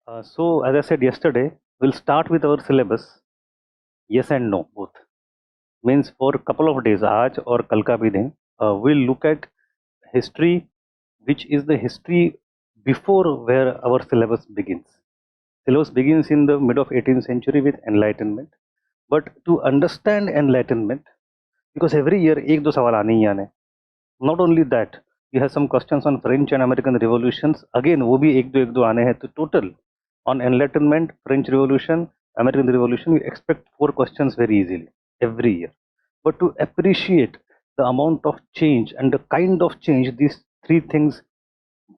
So, as I said yesterday, we'll start with our syllabus. Yes and no, both. Means for a couple of days, आज और कल का भी दिन, we'll look at history, which is the history before where our syllabus begins. Syllabus begins in the mid of 18th century with Enlightenment. But to understand Enlightenment, because every year एक दो सवाल आने ही आने. Not only that, we have some questions on French and American revolutions. Again, वो भी एक दो आने हैं. तो total on Enlightenment, French Revolution, American Revolution, we expect 4 questions very easily every year. But to appreciate the amount of change and the kind of change these three things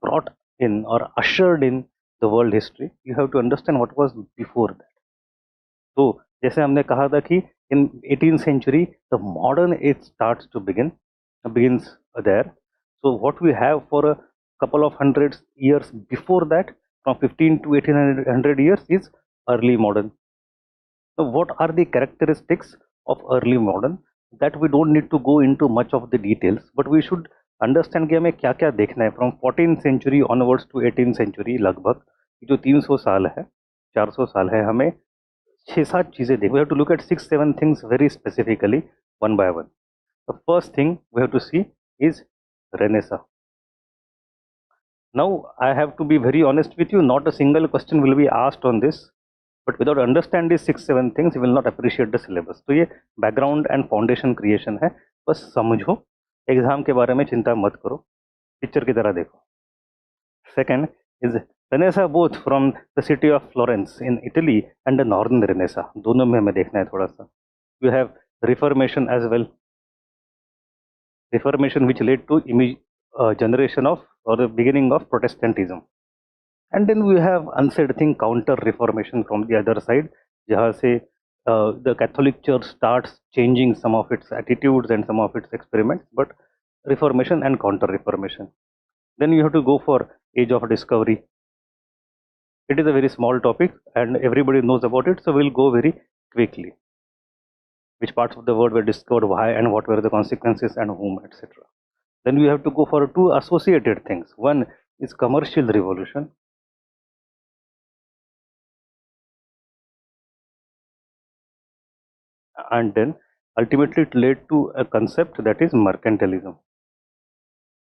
brought in or ushered in the world history, you have to understand what was before that. तो जैसे हमने कहा था कि in 18th century the modern age starts to begins there. So what we have for a couple of hundred years before that, from 15 to 1800 years, is early modern. So what are the characteristics of early modern? That we don't need to go into much of the details, but we should understand कि हमें क्या क्या देखना है from 14th century onwards to 18th century. लगभग जो 300 साल है, 400 साल है, हमें 6-7 चीजें देख. We have to look at 6-7 things very specifically, one by one. The first thing we have to see is Renaissance. Now I have to be very honest with you, not a single question will be asked on this, but without understand these 6-7 things you will not appreciate the syllabus. तो ये background and foundation creation है, बस समझो, exam के बारे में चिंता मत करो, पिक्चर की तरह देखो. Second is Renaissance, both from the city of Florence in Italy and the northern Renaissance. दोनों में हमें देखना है थोड़ा सा. You have Reformation as well. Reformation which led to generation of or the beginning of Protestantism. And then we have unsaid thing, counter Reformation from the other side, जहाँ से the Catholic Church starts changing some of its attitudes and some of its experiments, but Reformation and counter Reformation. Then you have to go for Age of Discovery. It is a very small topic and everybody knows about it, so we'll go very quickly. Which parts of the world were discovered, why, and what were the consequences, and whom, etc. Then we have to go for two associated things. One is commercial revolution. And then ultimately it led to a concept that is mercantilism.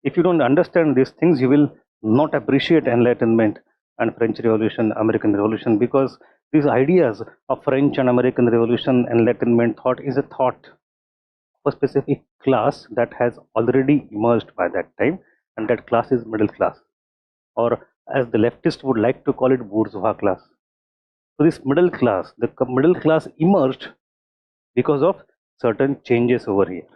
If you don't understand these things, you will not appreciate Enlightenment and French Revolution, American Revolution, because these ideas of French and American Revolution, Enlightenment thought is a thought of a specific class that has already emerged by that time, and that class is middle class, or as the leftists would like to call it, bourgeois class. So this middle class, the middle class emerged because of certain changes over here.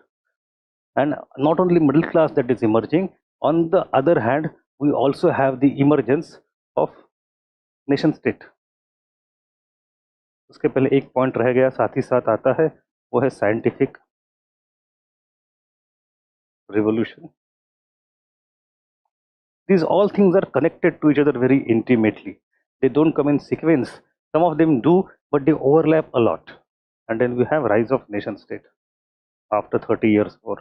And not only middle class that is emerging, on the other hand, we also have the emergence of nation state. उसके पहले एक point रह गया, साथ ही साथ आता है, वो है scientific revolution. These all things are connected to each other very intimately. They don't come in sequence. Some of them do, but they overlap a lot. And then we have rise of nation state after 30 years more.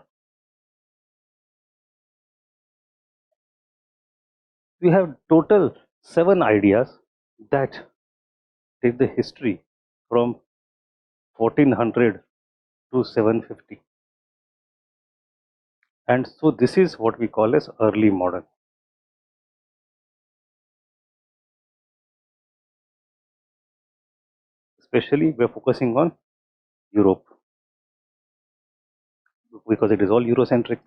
We have total 7 ideas that take the history from 1400 to 750. And so this is what we call as early modern. Especially we're focusing on Europe because it is all Eurocentric.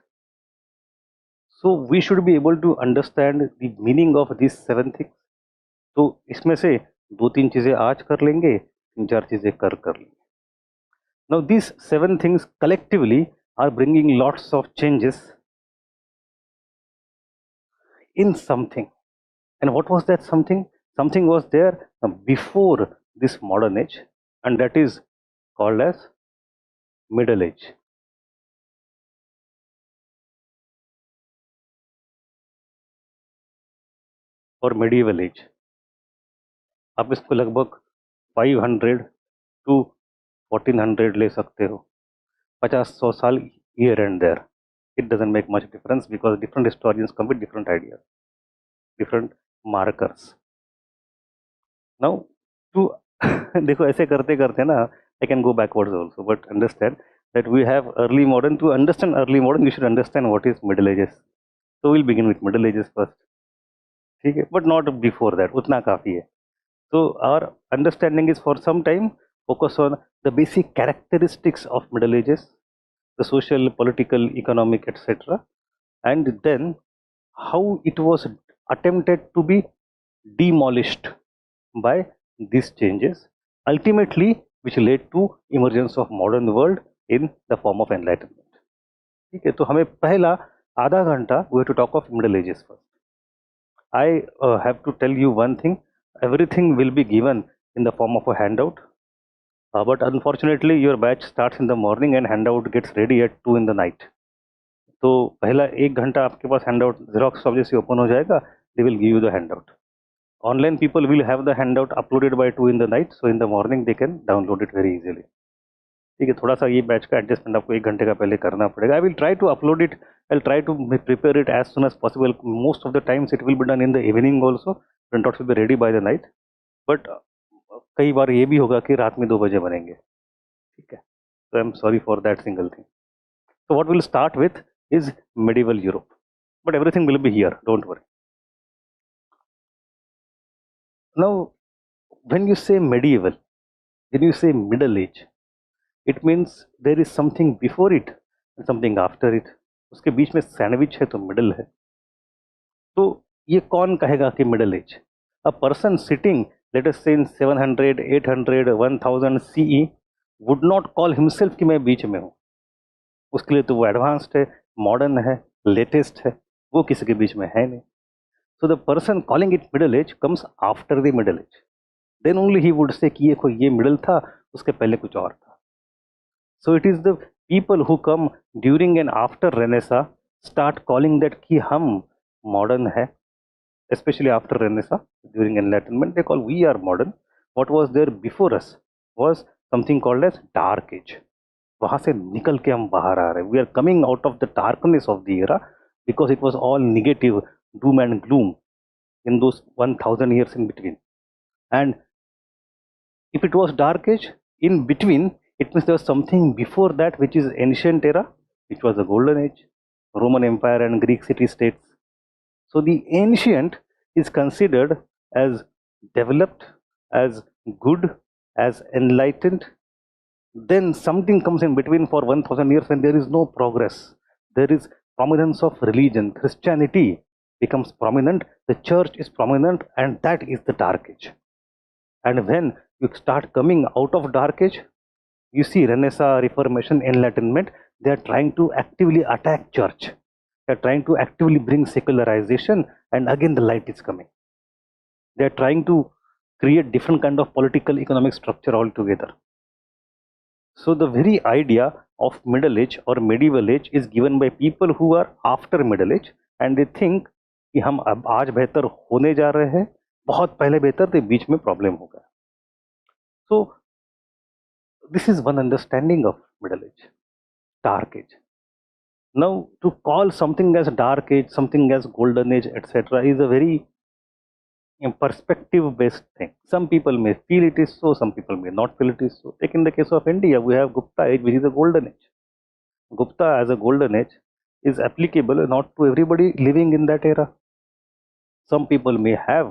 So we should be able to understand the meaning of these 7 things. तो इसमें से 2-3 चीजें आज कर लेंगे, 3-4 चीजें कर लेंगे. Now these 7 things collectively are bringing lots of changes in something. And what was that something? Something was there before this modern age, and that is called as middle age. और medieval age. आप इसको लगभग 500 to 1400 ले सकते हो. 50-100 साल here and there. It doesn't make much difference because different historians come with different ideas, different markers. Now to देखो ऐसे करते करते ना I can go backwards also but understand that we have early modern. To understand early modern you should understand what is middle ages. So we'll begin with middle ages first. ठीक है, but not before that. उतना काफी है. So our understanding is for some time focus on the basic characteristics of middle ages, the social, political, economic, etc., and then how it was attempted to be demolished by these changes, ultimately which led to emergence of modern world in the form of enlightenment. ठीक है, तो हमें पहला आधा घंटा we have to talk of middle ages first. I have to tell you one thing. Everything will be given in the form of a handout. But unfortunately, your batch starts in the morning and handout gets ready at 2 in the night. तो पहला एक घंटा आपके पास handout xerox of जैसे open हो जाएगा, they will give you the handout. Online people will have the handout uploaded by 2 in the night, so in the morning they can download it very easily. ठीक है, थोड़ा सा ये batch का adjustment आपको एक घंटे का पहले करना पड़ेगा. I will try to upload it. I'll try to prepare it as soon as possible. Most of the times it will be done in the evening also. Printouts will be ready by the night. But कई बार ये भी होगा कि रात में 2 बजे बनेंगे. ठीक है. So I'm sorry for that single thing. So what we'll start with is medieval Europe. But everything will be here. Don't worry. Now, when you say medieval, when you say middle age, it means there is something before it and something after it. उसके बीच में sandwich है तो middle है. तो ये कौन कहेगा कि middle age? A person sitting let us say in 700, 800, 1000 CE would not call himself कि मैं बीच में हूँ. उसके लिए तो वो एडवांस्ड है, मॉडर्न है, लेटेस्ट है. वो किसी के बीच में है नहीं. So the person calling it middle age comes after the middle age. Then only he would say कि ये मिडल था, उसके पहले कुछ और था. So it is the people who come during and after Renaissance start calling that कि हम modern है. Especially after Renaissance, during Enlightenment, they call we are modern. What was there before us was something called as Dark Age. वहाँ से निकल के हम बाहर आ रहे हैं. We are coming out of the darkness of the era because it was all negative, doom and gloom in those 1000 years in between. And if it was Dark Age, in between, it means there was something before that which is ancient era, which was the golden age, Roman Empire and Greek city-states. So the ancient is considered as developed, as good, as enlightened. Then something comes in between for 1000 years and there is no progress. There is prominence of religion. Christianity becomes prominent, the church is prominent, and that is the Dark Age. And when you start coming out of Dark Age, you see Renaissance, Reformation, Enlightenment, they are trying to actively attack church. They are trying to actively bring secularization, and again the light is coming. They are trying to create different kind of political economic structure altogether. So the very idea of middle age or medieval age is given by people who are after middle age, and they think कि हम अब आज बेहतर होने जा रहे हैं, बहुत पहले बेहतर थे, बीच में प्रॉब्लम होगा. So this is one understanding of middle age, dark age. Now, to call something as dark age, something as golden age, etc., is a very perspective based thing. Some people may feel it is so, some people may not feel it is so. Take in the case of India, we have Gupta age, which is a golden age. Gupta as a golden age is applicable not to everybody living in that era. Some people may have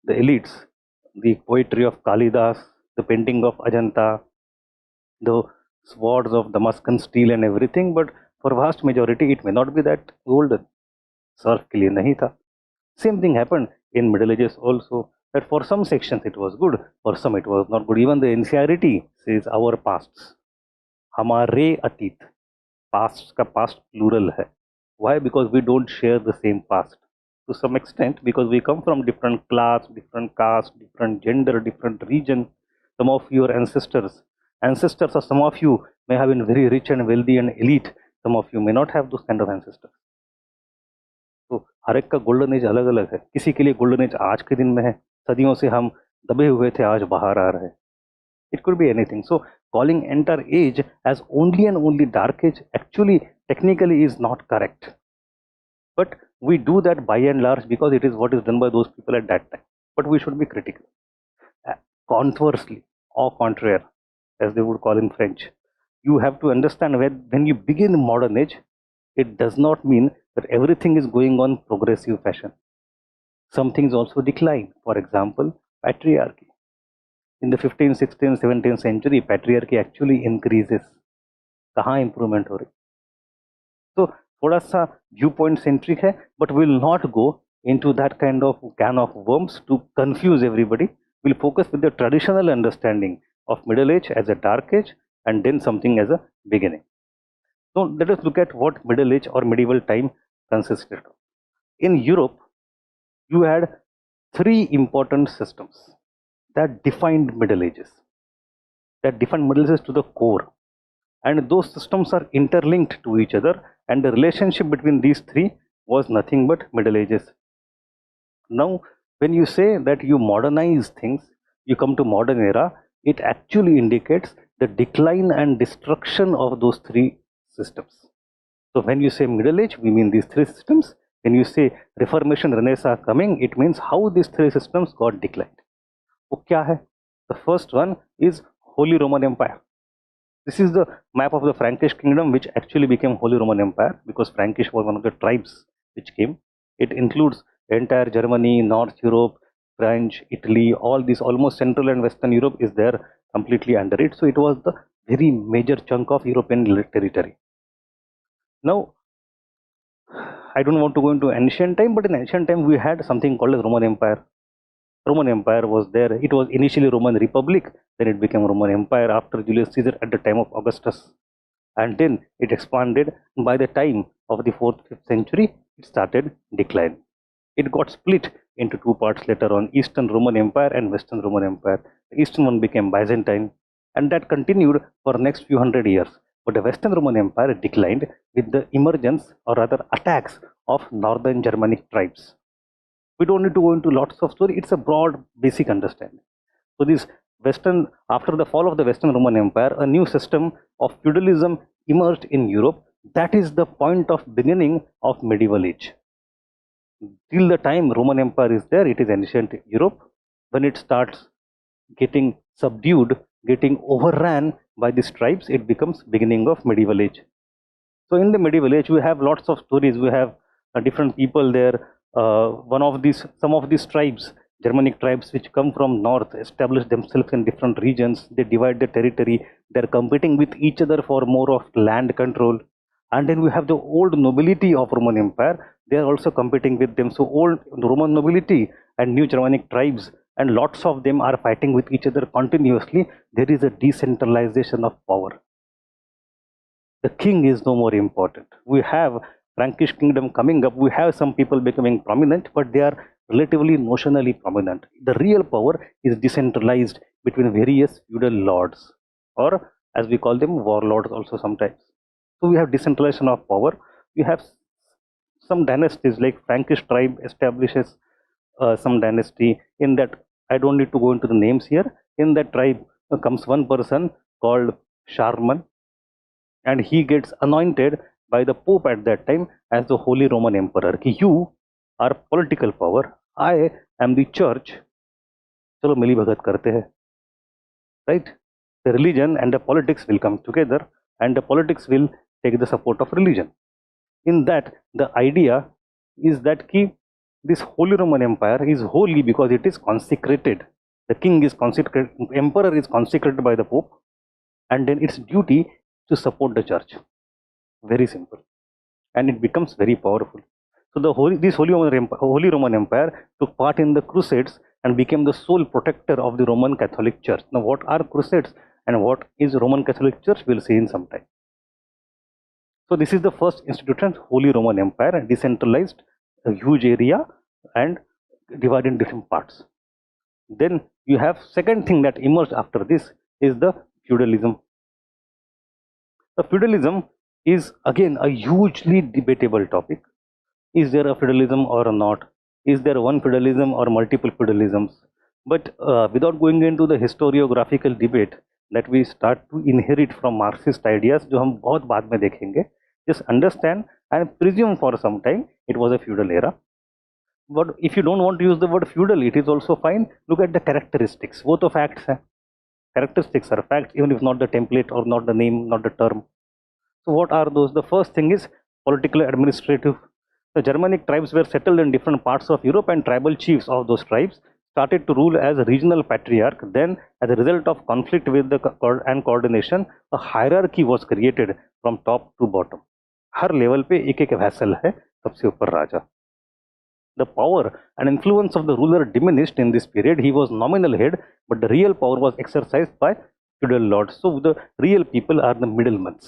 the elites, the poetry of Kalidas, the painting of Ajanta, the swords of Damascus steel and everything, but for vast majority it may not be that golden. Surf के लिए नहीं था. Same thing happened in Middle Ages also, that for some sections it was good, for some it was not good. Even the NCERT says our pasts, हमारे अतीत. Past का past plural है. Why? Because we don't share the same past. To some extent, because we come from different class, different caste, different gender, different region. Some of your ancestors of some of you may have been very rich and wealthy and elite. Some of you may not have those kind of ancestors. तो हर एक का golden age अलग अलग है. किसी के लिए golden age आज के दिन में है, सदियों से हम दबे हुए थे, आज बाहर आ रहे हैं. It could be anything. So calling entire age as only and only dark age actually technically is not correct. But we do that by and large because it is what is done by those people at that time. But we should be critical. conversely, au contraire, as they would call in French. You have to understand when you begin modern age, it does not mean that everything is going on progressive fashion. Some things also decline. For example, patriarchy. In the 15th, 16th, 17th century, patriarchy actually increases. कहाँ improvement हो रही? So थोड़ा सा viewpoint centric है, but will not go into that kind of can of worms to confuse everybody. We'll focus with the traditional understanding of middle age as a dark age and then something as a beginning. So let us look at what middle age or medieval time consisted of. In Europe, you had three important systems that defined middle ages, to the core, and those systems are interlinked to each other, and the relationship between these three was nothing but middle ages. Now when you say that you modernize things, you come to modern era, it actually indicates the decline and destruction of those three systems. So when you say middle age, we mean these three systems. When you say Reformation, Renaissance coming, it means how these three systems got declined. वो क्या है? The first one is Holy Roman Empire. This is the map of the Frankish kingdom, which actually became Holy Roman Empire because Frankish was one of the tribes which came. It includes entire Germany, North Europe, French, Italy, all these, almost Central and Western Europe is there completely under it. So it was the very major chunk of European territory. Now, I don't want to go into ancient time, but in ancient time we had something called as Roman Empire. Roman Empire was there. It was initially Roman Republic, then it became Roman Empire after Julius Caesar at the time of Augustus. And then it expanded. By the time of the 4th, 5th century, it started decline. It got split into two parts later on, Eastern Roman Empire and Western Roman Empire. The Eastern one became Byzantine, and that continued for the next few hundred years. But the Western Roman Empire declined with the emergence, or rather attacks, of northern Germanic tribes. We don't need to go into lots of story. It's a broad basic understanding. So this Western, after the fall of the Western Roman Empire, a new system of feudalism emerged in Europe. That is the point of beginning of medieval age. Till the time Roman Empire is there, it is ancient Europe. When it starts getting subdued, getting overran by these tribes, it becomes beginning of medieval age. So in the medieval age, we have lots of stories. We have different people there. Some of these tribes, Germanic tribes, which come from north, establish themselves in different regions. They divide the territory. They're competing with each other for more of land control. And then we have the old nobility of Roman Empire. They are also competing with them. So old Roman nobility and new Germanic tribes, and lots of them are fighting with each other continuously. There is a decentralization of power. The king is no more important. We have Frankish kingdom coming up. We have some people becoming prominent, but they are relatively notionally prominent. The real power is decentralized between various feudal lords, or as we call them, warlords also sometimes. So we have decentralization of power. We have some dynasties, like Frankish tribe establishes some dynasty. In that, I don't need to go into the names here. In that tribe comes one person called Charlemagne, and he gets anointed by the Pope at that time as the Holy Roman Emperor. कि you are political power, I am the church. चलो मिली भगत करते हैं, right? The religion and the politics will come together, and the politics will take the support of religion. In that, the idea is that this Holy Roman Empire is holy because it is consecrated. The king is consecrated, emperor is consecrated by the Pope, and then its duty to support the church. Very simple, and it becomes very powerful. So this Holy Roman Empire took part in the Crusades and became the sole protector of the Roman Catholic Church. Now, what are Crusades and what is Roman Catholic Church? We'll see in some time. So this is the first institution, Holy Roman Empire, decentralized, a huge area and divided in different parts. Then you have second thing that emerged after this is the feudalism. The feudalism is again a hugely debatable topic. Is there a feudalism or not? Is there one feudalism or multiple feudalisms? But without going into the historiographical debate that we start to inherit from Marxist ideas, जो हम बहुत बाद में देखेंगे, just understand and presume for some time it was a feudal era. But if you don't want to use the word feudal, it is also fine. Look at the characteristics. Both of facts हैं. Characteristics are facts, even if not the template or not the name, not the term. So what are those? The first thing is political administrative. The Germanic tribes were settled in different parts of Europe, and tribal chiefs of those tribes started to rule as a regional patriarch. Then, as a result of conflict with the and coordination, a hierarchy was created from top to bottom. Her level पे एक एक vessel है, सबसे ऊपर राजा. The power and influence of the ruler diminished in this period. He was nominal head, but the real power was exercised by feudal lords. So the real people are the middlemen.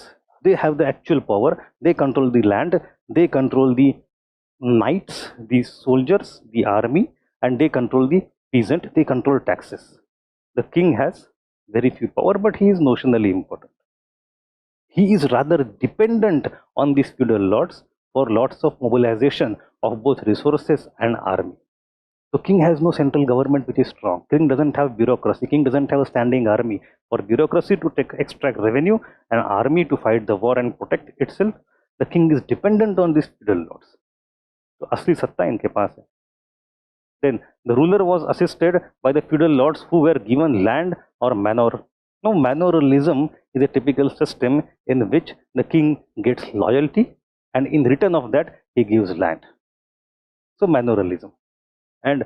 They have the actual power. They control the land. They control the knights, the soldiers, the army, and they control the peasant. They control taxes. The king has very few power, but he is notionally important. He is rather dependent on these feudal lords for lots of mobilization of both resources and army. So king has no central government which is strong. King doesn't have bureaucracy. King doesn't have a standing army. For bureaucracy to extract revenue and army to fight the war and protect itself, the king is dependent on these feudal lords. So असली सत्ता इनके पास है. Then the ruler was assisted by the feudal lords who were given land or manor. Now manorialism is a typical system in which the king gets loyalty, and in return of that he gives land. So manorialism. And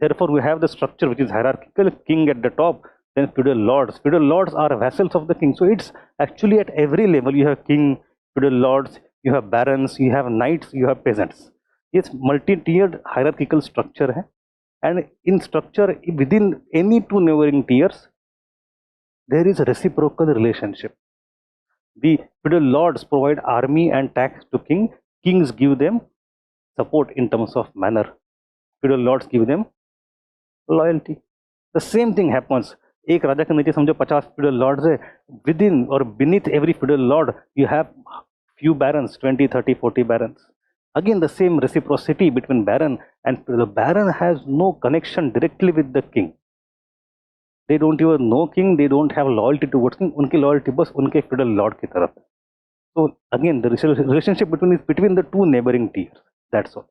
therefore we have the structure which is hierarchical, king at the top, then feudal lords. Feudal lords are vassals of the king. So it's actually at every level. You have king, feudal lords, you have barons, you have knights, you have peasants. It's multi-tiered hierarchical structure hai. And in structure within any two neighboring tiers there is a reciprocal relationship. The feudal lords provide army and tax to king. Kings give them support in terms of manor. Feudal lords give them loyalty. The same thing happens. एक राजा के नीचे समझो 50 feudal lords है. Within or beneath every feudal lord you have few barons, 20, 30, 40 barons. Again the same reciprocity between baron, and the baron has no connection directly with the king. They don't even know king, they don't have loyalty towards king. उनकी loyalty बस उनके feudal lord की तरफ है. So again the relationship between the two neighboring tiers. That's all.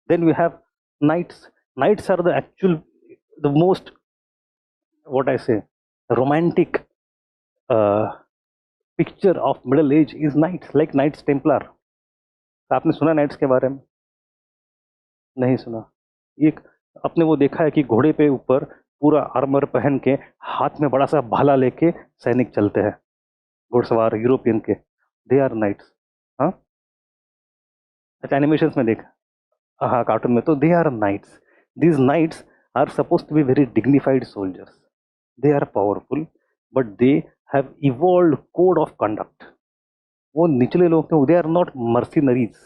Then we have knights. Knights are the most, what I say, romantic picture of middle age is knights, like Knights Templar. आपने सुना knights के बारे में? नहीं सुना. ये आपने वो देखा है कि घोड़े पे ऊपर पूरा आर्मर पहन के हाथ में बड़ा सा भाला लेके सैनिक चलते हैं, घुड़सवार यूरोपियन के. They are knights. हाँ, अच्छा एनिमेशंस में देखा, हाँ कार्टून में. तो they are knights. These knights are suppose to be very dignified soldiers. They are powerful but they have evolved code of conduct. वो निचले लोग हैं, दे आर नॉट मर्सिनरीज.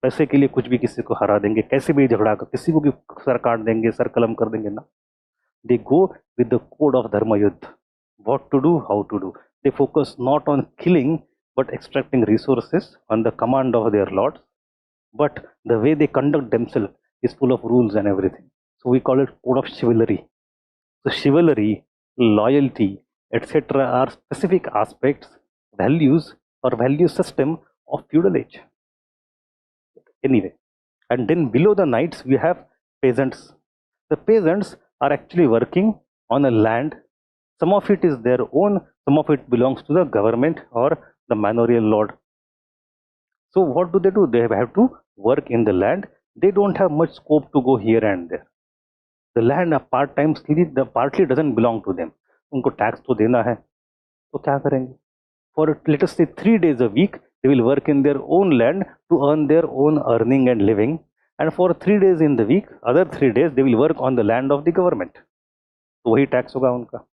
पैसे के लिए कुछ भी किसी को हरा देंगे, कैसे भी झगड़ा कर किसी को भी सर काट देंगे, सर कलम कर देंगे ना. They go with the code of Dharma Yuddha. What to do, how to do. They focus not on killing but extracting resources on the command of their lords. But the way they conduct themselves is full of rules and everything. So we call it code of chivalry. So chivalry, loyalty, etc. are specific aspects, values or value system of feudal age. Anyway, and then below the knights we have peasants. The peasants are actually working on a land. Some of it is their own, some of it belongs to the government or the manorial lord. So what do? They have to work in the land. They don't have much scope to go here and there. The land partly doesn't belong to them. उनको tax तो देना है, तो क्या करेंगे? For let us say 3 days a week, they will work in their own land to earn their own earning and living. And for 3 days in the week, other 3 days they will work on the land of the government. तो वही tax होगा उनका.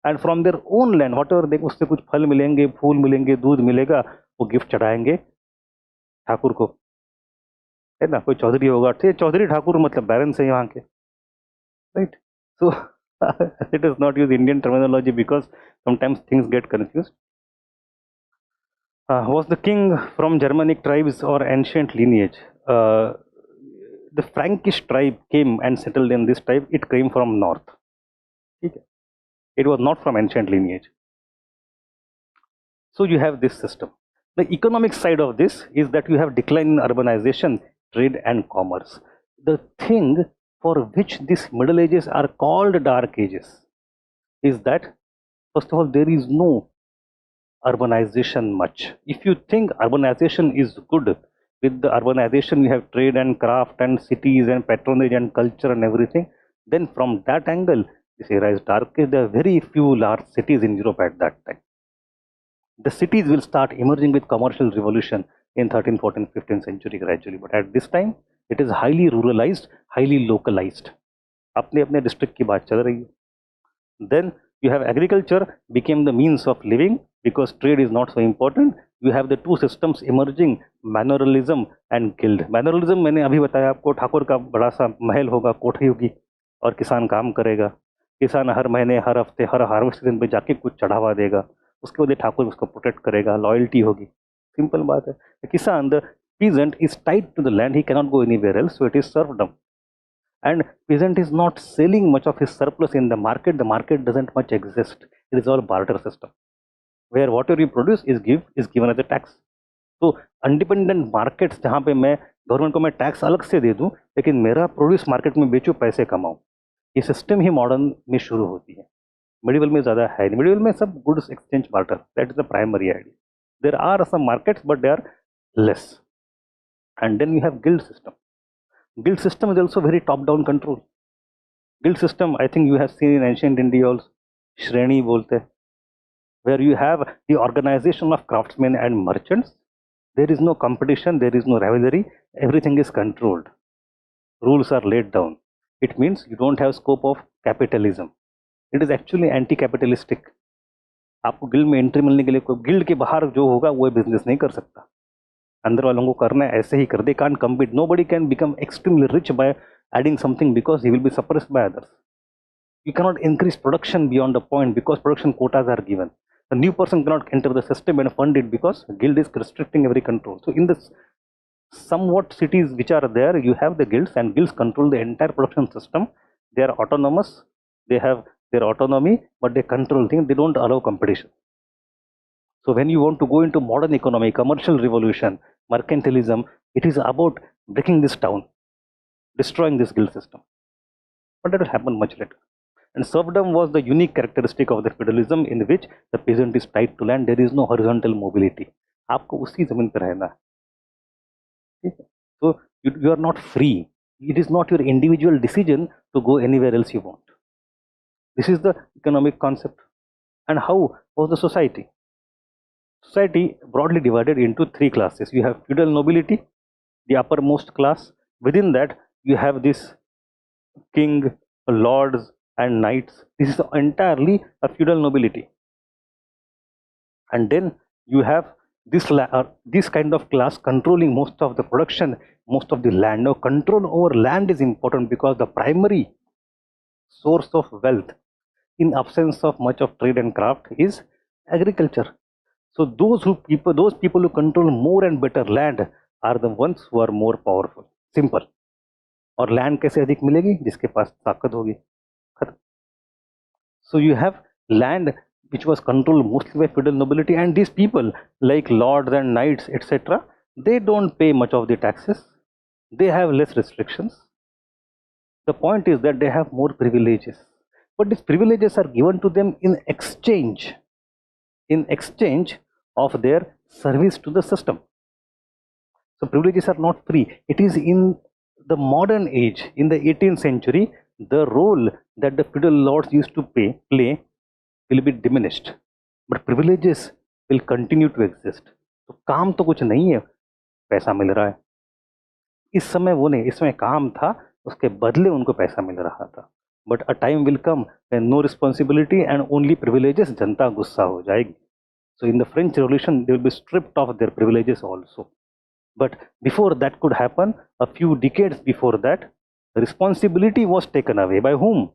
And from their own land, whatever they, उससे कुछ फल मिलेंगे, फूल मिलेंगे, दूध मिलेगा, वो गिफ्ट चढ़ाएंगे ठाकुर को, है ना. कोई चौधरी होगा, ठीक, चौधरी ठाकुर मतलब बैरन से यहाँ के, right? So let us not use Indian terminology because sometimes things get confused. Was the king from Germanic tribes or ancient lineage? The Frankish tribe came and settled in this tribe. It came from north. Okay. It was not from ancient lineage. So you have this system. The economic side of this is that you have decline in urbanization, trade and commerce. the thing for which these Middle Ages are called Dark Ages is that, first of all, there is no urbanization much. If you think urbanization is good, with the urbanization you have trade and craft and cities and patronage and culture and everything, then from that angle, this era is dark. There are very few large cities in Europe at that time. The cities will start emerging with commercial revolution in 13th, 14th, 15th century gradually. But at this time, it is highly ruralized, highly localized. अपने अपने district की बात चल रही है. Then you have agriculture became the means of living because trade is not so important. You have the two systems emerging, manorialism and guild. Manorialism मैंने अभी बताया आपको, ठाकुर का बड़ा सा महल होगा, कोठी होगी और किसान काम करेगा. किसान हर महीने, हर हफ्ते, हर हार्वेस्ट दिन पे जाके कुछ चढ़ावा देगा, उसके बाद ठाकुर उसको प्रोटेक्ट करेगा, लॉयल्टी होगी. सिंपल बात है. किसान, the peasant is tied to the land, he cannot go anywhere else, so it is serfdom. And peasant is not selling much of his surplus in the market doesn't much exist. It is all barter system, where whatever you produce is given as a tax. तो independent markets जहाँ पे मैं government को मैं tax अलग से दे दूँ लेकिन मेरा प्रोड्यूस मार्केट में बेचूँ, पैसे कमाऊँ, ये सिस्टम ही मॉडर्न में शुरू होती है. मिडिवल में ज़्यादा है नहीं. मिडिवल में सब goods exchange barter, that is the primary idea. There are some markets but they are less. And then you have guild system. Guild system is also very top-down control. Guild system, I think you have seen in ancient India also, Shreni bolte, where you have the organization of craftsmen and merchants. There is no competition, there is no rivalry, everything is controlled. Rules are laid down. It means you don't have scope of capitalism. It is actually anti-capitalistic. आपको guild में entry मिलने के लिए कोई guild के बाहर जो होगा वो बिजनेस नहीं कर सकता. अंदर वालों को करना है ऐसे ही कर दे. Can't compete. Nobody can become extremely rich by adding something because he will be suppressed by others. You cannot increase production beyond a point because production quotas are given. A new person cannot enter the system and fund it because guild is restricting every control. So in the somewhat cities which are there, you have the guilds, and guilds control the entire production system. They are autonomous, they have their autonomy, but they control things. They don't allow competition. So when you want to go into modern economy, commercial revolution, mercantilism, it is about breaking this down, destroying this guild system. But that will happen much later. And serfdom was the unique characteristic of the feudalism in which the peasant is tied to land. There is no horizontal mobility. आपको उसी जमीन पर रहना है. So you are not free. It is not your individual decision to go anywhere else you want. This is the economic concept. And how was the society? Society broadly divided into three classes. You have feudal nobility, the uppermost class. Within that, you have this king, lords, and knights. This is entirely a feudal nobility. And then you have this kind of class controlling most of the production, most of the land. Now, control over land is important because the primary source of wealth in absence of much of trade and craft is agriculture. So those people who control more and better land are the ones who are more powerful. Simple. और land कैसे अधिक मिलेगी? जिसके पास ताकत होगी. So you have land which was controlled mostly by feudal nobility, and these people like lords and knights etc., they don't pay much of the taxes. They have less restrictions. The point is that they have more privileges, but these privileges are given to them in exchange of their service to the system. So privileges are not free. It is in the modern age, in the 18th century, the role that the feudal lords used to play will be diminished, but privileges will continue to exist. तो काम तो कुछ नहीं है, पैसा मिल रहा है. इस समय वो नहीं, इस समय काम था, उसके बदले उनको पैसा मिल रहा था. But a time will come when no responsibility and only privileges, जनता गुस्सा हो जाएगी. So in the French Revolution, they will be stripped of their privileges also. But before that could happen, a few decades before that, responsibility was taken away. By whom?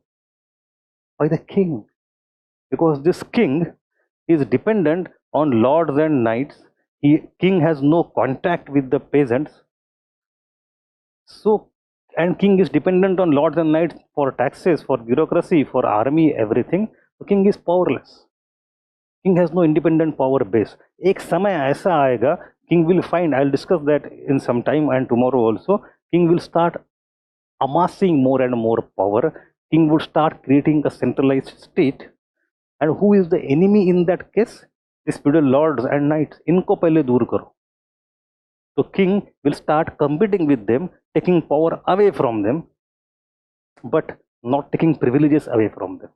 By the king. Because this king is dependent on lords and knights. King has no contact with the peasants. So, and king is dependent on lords and knights for taxes, for bureaucracy, for army, everything. The king is powerless. King has no independent power base. एक समय ऐसा आएगा, king will find, I'll discuss that in some time and tomorrow also, king will start amassing more and more power, king would start creating a centralized state. And who is the enemy in that case? These feudal lords and knights. इनको पहले दूर करो. So king will start competing with them, taking power away from them, but not taking privileges away from them.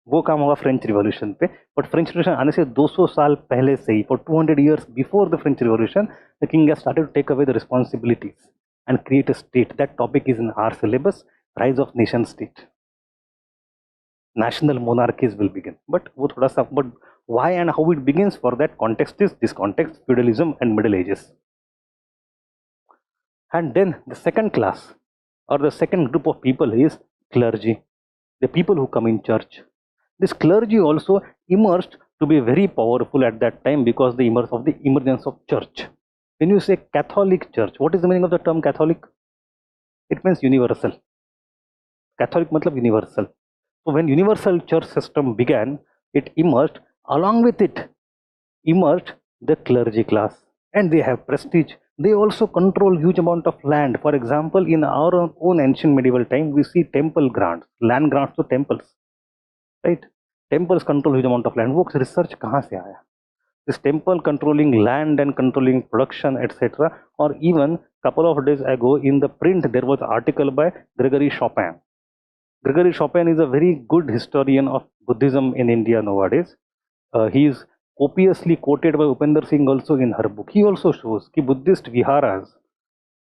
वो काम होगा French revolution पे. But French revolution आने से 200 साल पहले से ही, for 200 years before the French Revolution, the king has started to take away the responsibilities and create a state. That topic is in our syllabus, rise of nation state. National monarchies will begin. But वो थोड़ा सा, but why and how it begins, for that context is this context, feudalism and Middle Ages. And then the second class or the second group of people is clergy, the people who come in church. This clergy also emerged to be very powerful at that time because the emergence of church. When you say Catholic Church, what is the meaning of the term Catholic? It means universal. Catholic matlab universal. So when universal church system began, it emerged. Along with it emerged the clergy class, and they have prestige. They also control huge amount of land. For example, in our own ancient medieval time, we see temple grants, land grants to temples, right? Temples control huge amount of land. वो research कहाँ से आया? This temple controlling land and controlling production, etc. Or even couple of days ago in the print there was an article by Gregory Chopin. Gregory Chopin is a very good historian of Buddhism in India nowadays. He is copiously quoted by Upender Singh also in her book. He also shows that Buddhist viharas,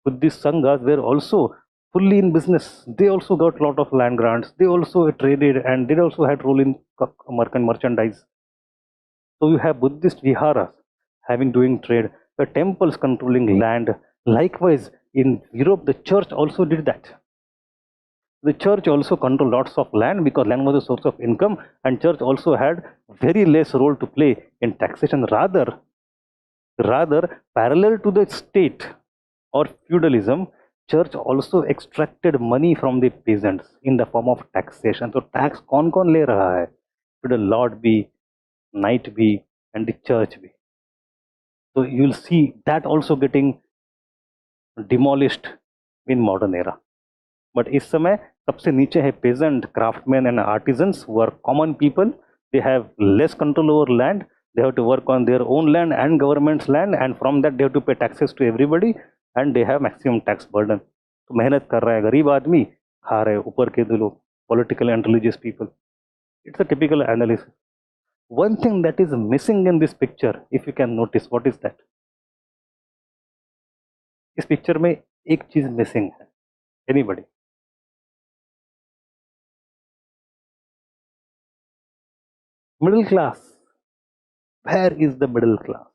Buddhist sanghas were also fully in business. They also got a lot of land grants. They also traded and they also had role in merchandise. So you have Buddhist viharas having doing trade, the temples controlling land. Likewise, in Europe, the church also did that. The church also controlled lots of land because land was a source of income, and church also had very less role to play in taxation. Rather, parallel to the state or feudalism, church also extracted money from the peasants in the form of taxation. So tax कौन ले रहा है? The lord be, knight be, and the church be. So you will see that also getting demolished in modern era. But इस समय सबसे नीचे है peasant, craftsmen and artisans who are common people. They have less control over land. They have to work on their own land and government's land, and from that they have to pay taxes to everybody, and they have maximum tax burden. तो मेहनत कर रहा है गरीब आदमी, खा रहे ऊपर के दो लोग, political and religious people. It's a typical analysis. One thing that is missing in this picture, if you can notice, what is that? इस पिक्चर में एक चीज मिसिंग है. Anybody? Middle class. Where is the middle class?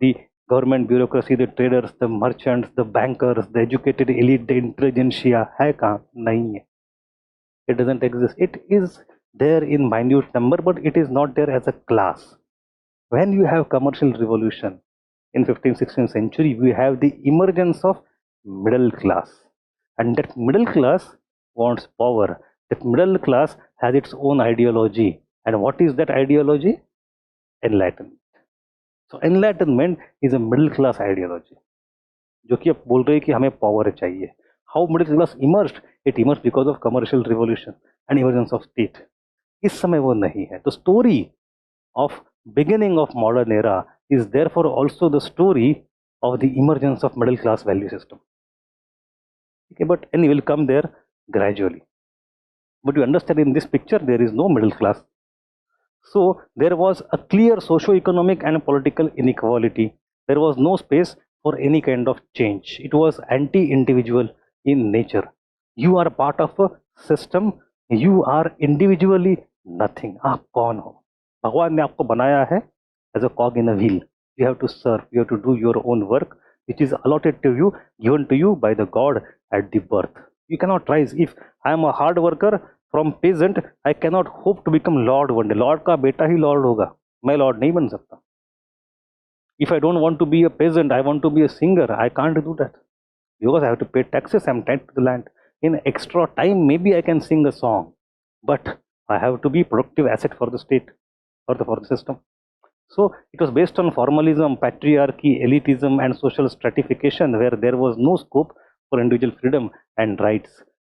The government bureaucracy, the traders, the merchants, the bankers, the educated elite, the intelligentsia है कहाँ? नहीं है. It doesn't exist. It is there in minute number, but it is not there as a class. When you have commercial revolution in 15th, 16th century, we have the emergence of middle class, and that middle class wants power. That middle class has its own ideology. And what is that ideology? Enlightenment. So enlightenment is a middle class ideology, जो कि अब बोल रहे हैं कि हमें power चाहिए. How middle class emerged? It emerged because of commercial revolution and emergence of state. इस समय वो नहीं है. The story of beginning of modern era is therefore also the story of the emergence of middle class value system. Okay, but and we will come there gradually. But you understand, in this picture there is no middle class. So there was a clear socio-economic and political inequality. There was no space for any kind of change. It was anti-individual in nature. You are part of a system. You are individually nothing. आप कौन हो? भगवान ने आपको बनाया है as a cog in a wheel. You have to serve. You have to do your own work, which is allotted to you, given to you by the God at the birth. You cannot rise. If I am a hard worker from peasant, I cannot hope to become lord one day. Lord का बेटा ही lord होगा. मैं lord नहीं बन सकता. If I don't want to be a peasant, I want to be a singer. I can't do that because I have to pay taxes. I'm tied to the land. In extra time, maybe I can sing a song, but I have to be productive asset for the state or for the system. So it was based on formalism, patriarchy, elitism, and social stratification, where there was no scope for individual freedom and rights.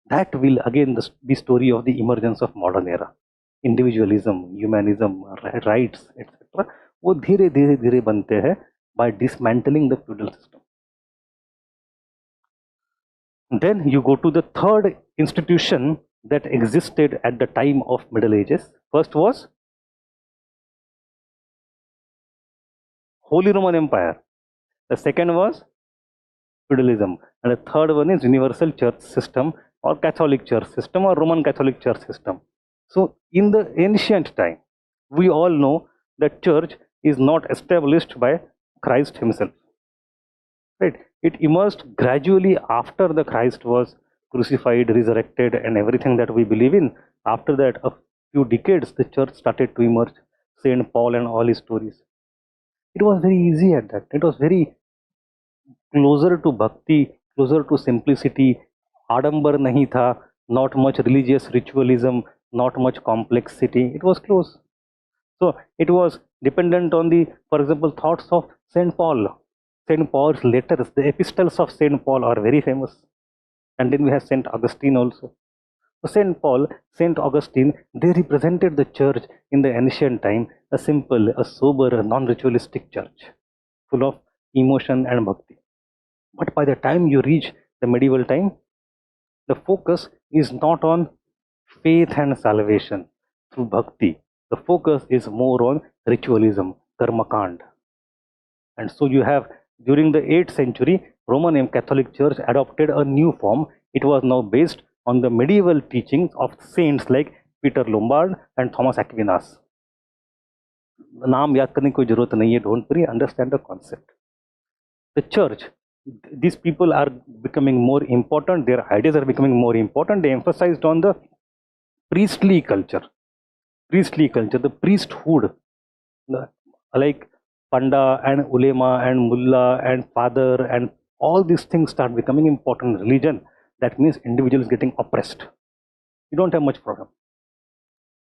That will again the story of the emergence of modern era. Individualism, humanism, rights, etc. वो धीरे धीरे धीरे बनते हैं by dismantling the feudal system. Then you go to the third institution that existed at the time of Middle Ages. First was Holy Roman Empire. The second was feudalism, and the third one is universal church system or Catholic church system or Roman Catholic church system. So in the ancient time, we all know that church is not established by Christ himself, right? It emerged gradually after the Christ was crucified, resurrected, and everything that we believe in. After that, a few decades, the church started to emerge. Saint Paul and all his stories. It was very easy at that. It was very closer to bhakti, closer to simplicity. Adambar nahi tha, not much religious ritualism, not much complexity. It was close. So it was dependent on the, for example, thoughts of Saint Paul. Saint Paul's letters, the epistles of Saint Paul are very famous. And then we have Saint Augustine also. So Saint Paul, Saint Augustine, they represented the church in the ancient time, a simple, a sober, a non-ritualistic church, full of emotion and bhakti. But by the time you reach the medieval time, the focus is not on faith and salvation through bhakti. The focus is more on ritualism, karmakand. And so you have, during the 8th century, Roman Catholic Church adopted a new form. It was now based on the medieval teachings of saints like Peter Lombard and Thomas Aquinas. नाम याद करने की कोई जरूरत नहीं है, don't worry, understand the concept. The church, these people are becoming more important, their ideas are becoming more important. They emphasized on the priestly culture, the priesthood, like Panda and Ulema and Mullah and Father, and all these things start becoming important. Religion, that means individuals getting oppressed. You don't have much problem.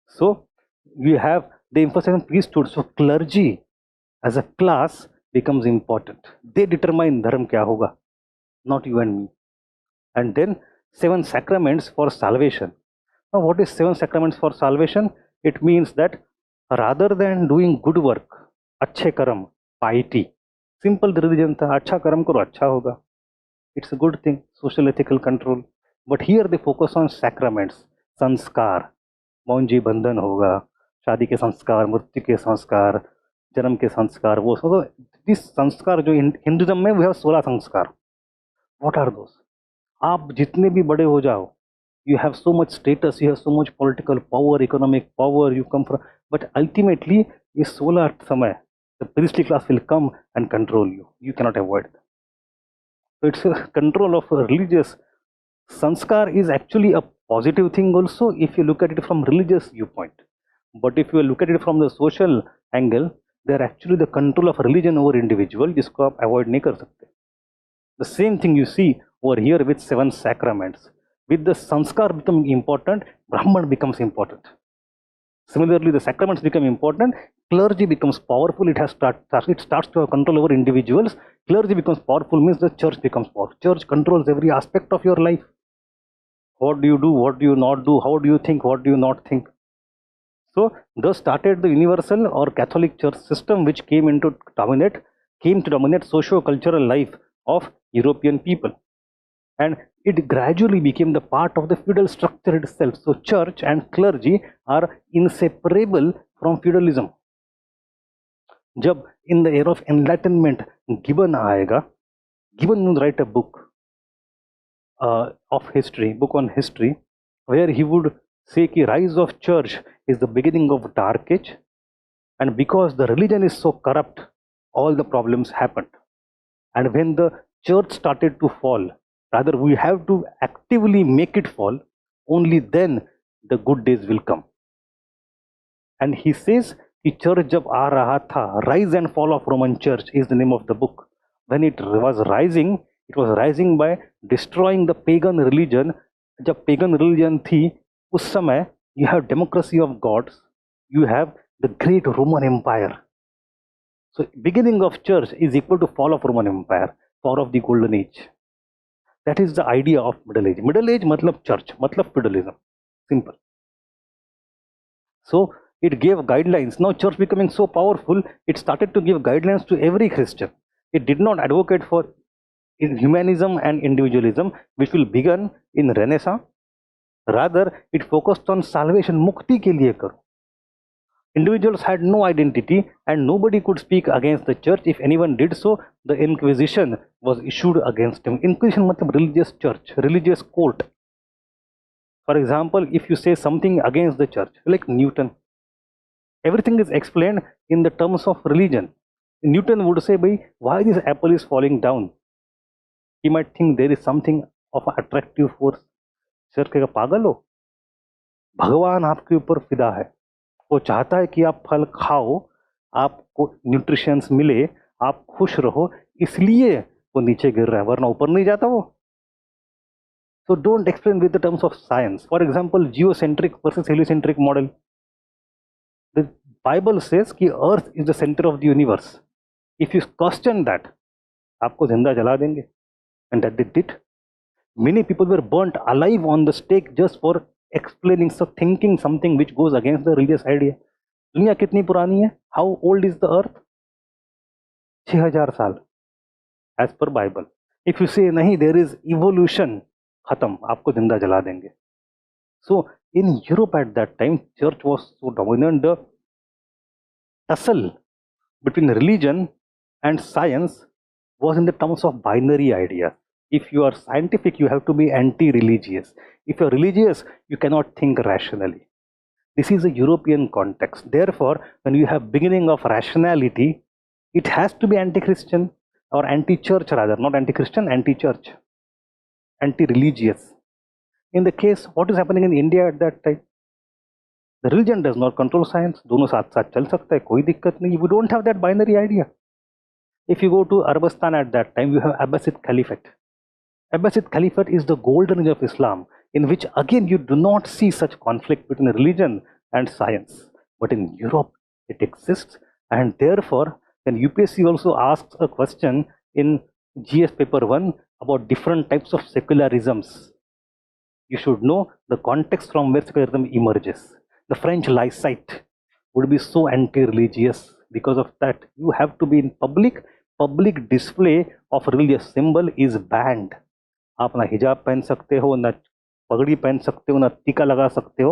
So you have the emphasis on priesthood. So clergy as a class becomes important. They determine dharma kya hoga, not you and me. And then 7 sacraments for salvation. Now what is 7 sacraments for salvation? It means that rather than doing good work, अच्छे कर्म, piety, simple religion था, अच्छा कर्म करो अच्छा होगा. It's a good thing, social ethical control. But here they focus on sacraments, संस्कार, मौंजी बंधन होगा, शादी के संस्कार, मृत्यु के संस्कार, जन्म के संस्कार. वो so this संस्कार जो हिंदुज्म में we have 16 संस्कार. What are those? आप जितने भी बड़े हो जाओ, you have so much status, you have so much political power, economic power, you come from, but ultimately ये 16 समय the priestly class will come and control you. You cannot avoid that. So it's a control of a religious. Sanskar is actually a positive thing also if you look at it from religious viewpoint. But if you look at it from the social angle, they are actually the control of religion over individual, जिसको आप avoid नहीं कर सकते. The same thing you see over here with 7 sacraments. With the sanskar becoming important, Brahman becomes important. Similarly, the sacraments become important, clergy becomes powerful, it starts to have control over individuals. Clergy becomes powerful means the church becomes powerful. Church controls every aspect of your life. What do you do, what do you not do, how do you think, what do you not think. So thus started the universal or Catholic church system, which came to dominate socio-cultural life of European people. And it gradually became the part of the feudal structure itself. So church and clergy are inseparable from feudalism. Jab in the era of enlightenment Gibbon aayega, Gibbon would write a book of history, book on history, where he would say कि rise of church is the beginning of dark age, and because the religion is so corrupt, all the problems happened. And when the church started to fall, rather we have to actively make it fall, only then the good days will come. And he says कि church जब आ रहा था, rise and fall of Roman church is the name of the book. When it was rising by destroying the pagan religion. जब pagan religion थी, उस समय you have democracy of gods, you have the great Roman Empire. So beginning of church is equal to fall of Roman Empire, fall of the golden age. That is the idea of Middle Age. Middle Age matlab church, matlab feudalism. Simple. So it gave guidelines. Now church becoming so powerful, it started to give guidelines to every Christian. It did not advocate for humanism and individualism, which will begin in Renaissance. Rather, it focused on salvation, mukti ke liye karo. Individuals had no identity and nobody could speak against the church. If anyone did so, the Inquisition was issued against him. Inquisition matlab religious church, religious court. For example, if you say something against the church, like Newton, everything is explained in the terms of religion. Newton would say, why this apple is falling down? He might think there is something of an attractive force. Sir कहेगा पागल हो, भगवान आपके ऊपर फिदा है, वो चाहता है कि आप फल खाओ, आपको न्यूट्रिशंस मिले, आप खुश रहो, इसलिए वो नीचे गिर रहा है, वरना ऊपर नहीं जाता वो. So don't explain with the terms of science. For example, geocentric versus heliocentric model. The Bible says कि Earth is the center of the universe. If you question that, आपको जिंदा जला देंगे. And that they did. Many people were burnt alive on the stake just for explaining, so thinking something which goes against the religious idea. दुनिया कितनी पुरानी है? How old is the earth? 6000 साल as per Bible. If you say नहीं, there is evolution, खत्म, आपको जिंदा जला देंगे. So in Europe at that time, church was so dominant. The tussle between religion and science was in the terms of binary ideas. If you are scientific, you have to be anti-religious. If you are religious, you cannot think rationally. This is a European context. Therefore, when you have beginning of rationality, it has to be anti-Christian or anti-church rather, not anti-Christian, anti-church, anti-religious. In the case, what is happening in India at that time? The religion does not control science. दोनों साथ साथ चल सकता है, कोई दिक्कत नहीं. We don't have that binary idea. If you go to Arabistan at that time, you have Abbasid Caliphate. Abbasid Caliphate is the golden age of Islam, in which again you do not see such conflict between religion and science. But in Europe, it exists, and therefore, when UPSC also asks a question in GS paper 1 about different types of secularisms, you should know the context from where secularism emerges. The French Lycite would be so anti-religious. Because of that, you have to be in public. Public display of religious symbol is banned. आप ना हिजाब पहन सकते हो, ना पगड़ी पहन सकते हो, ना टीका लगा सकते हो,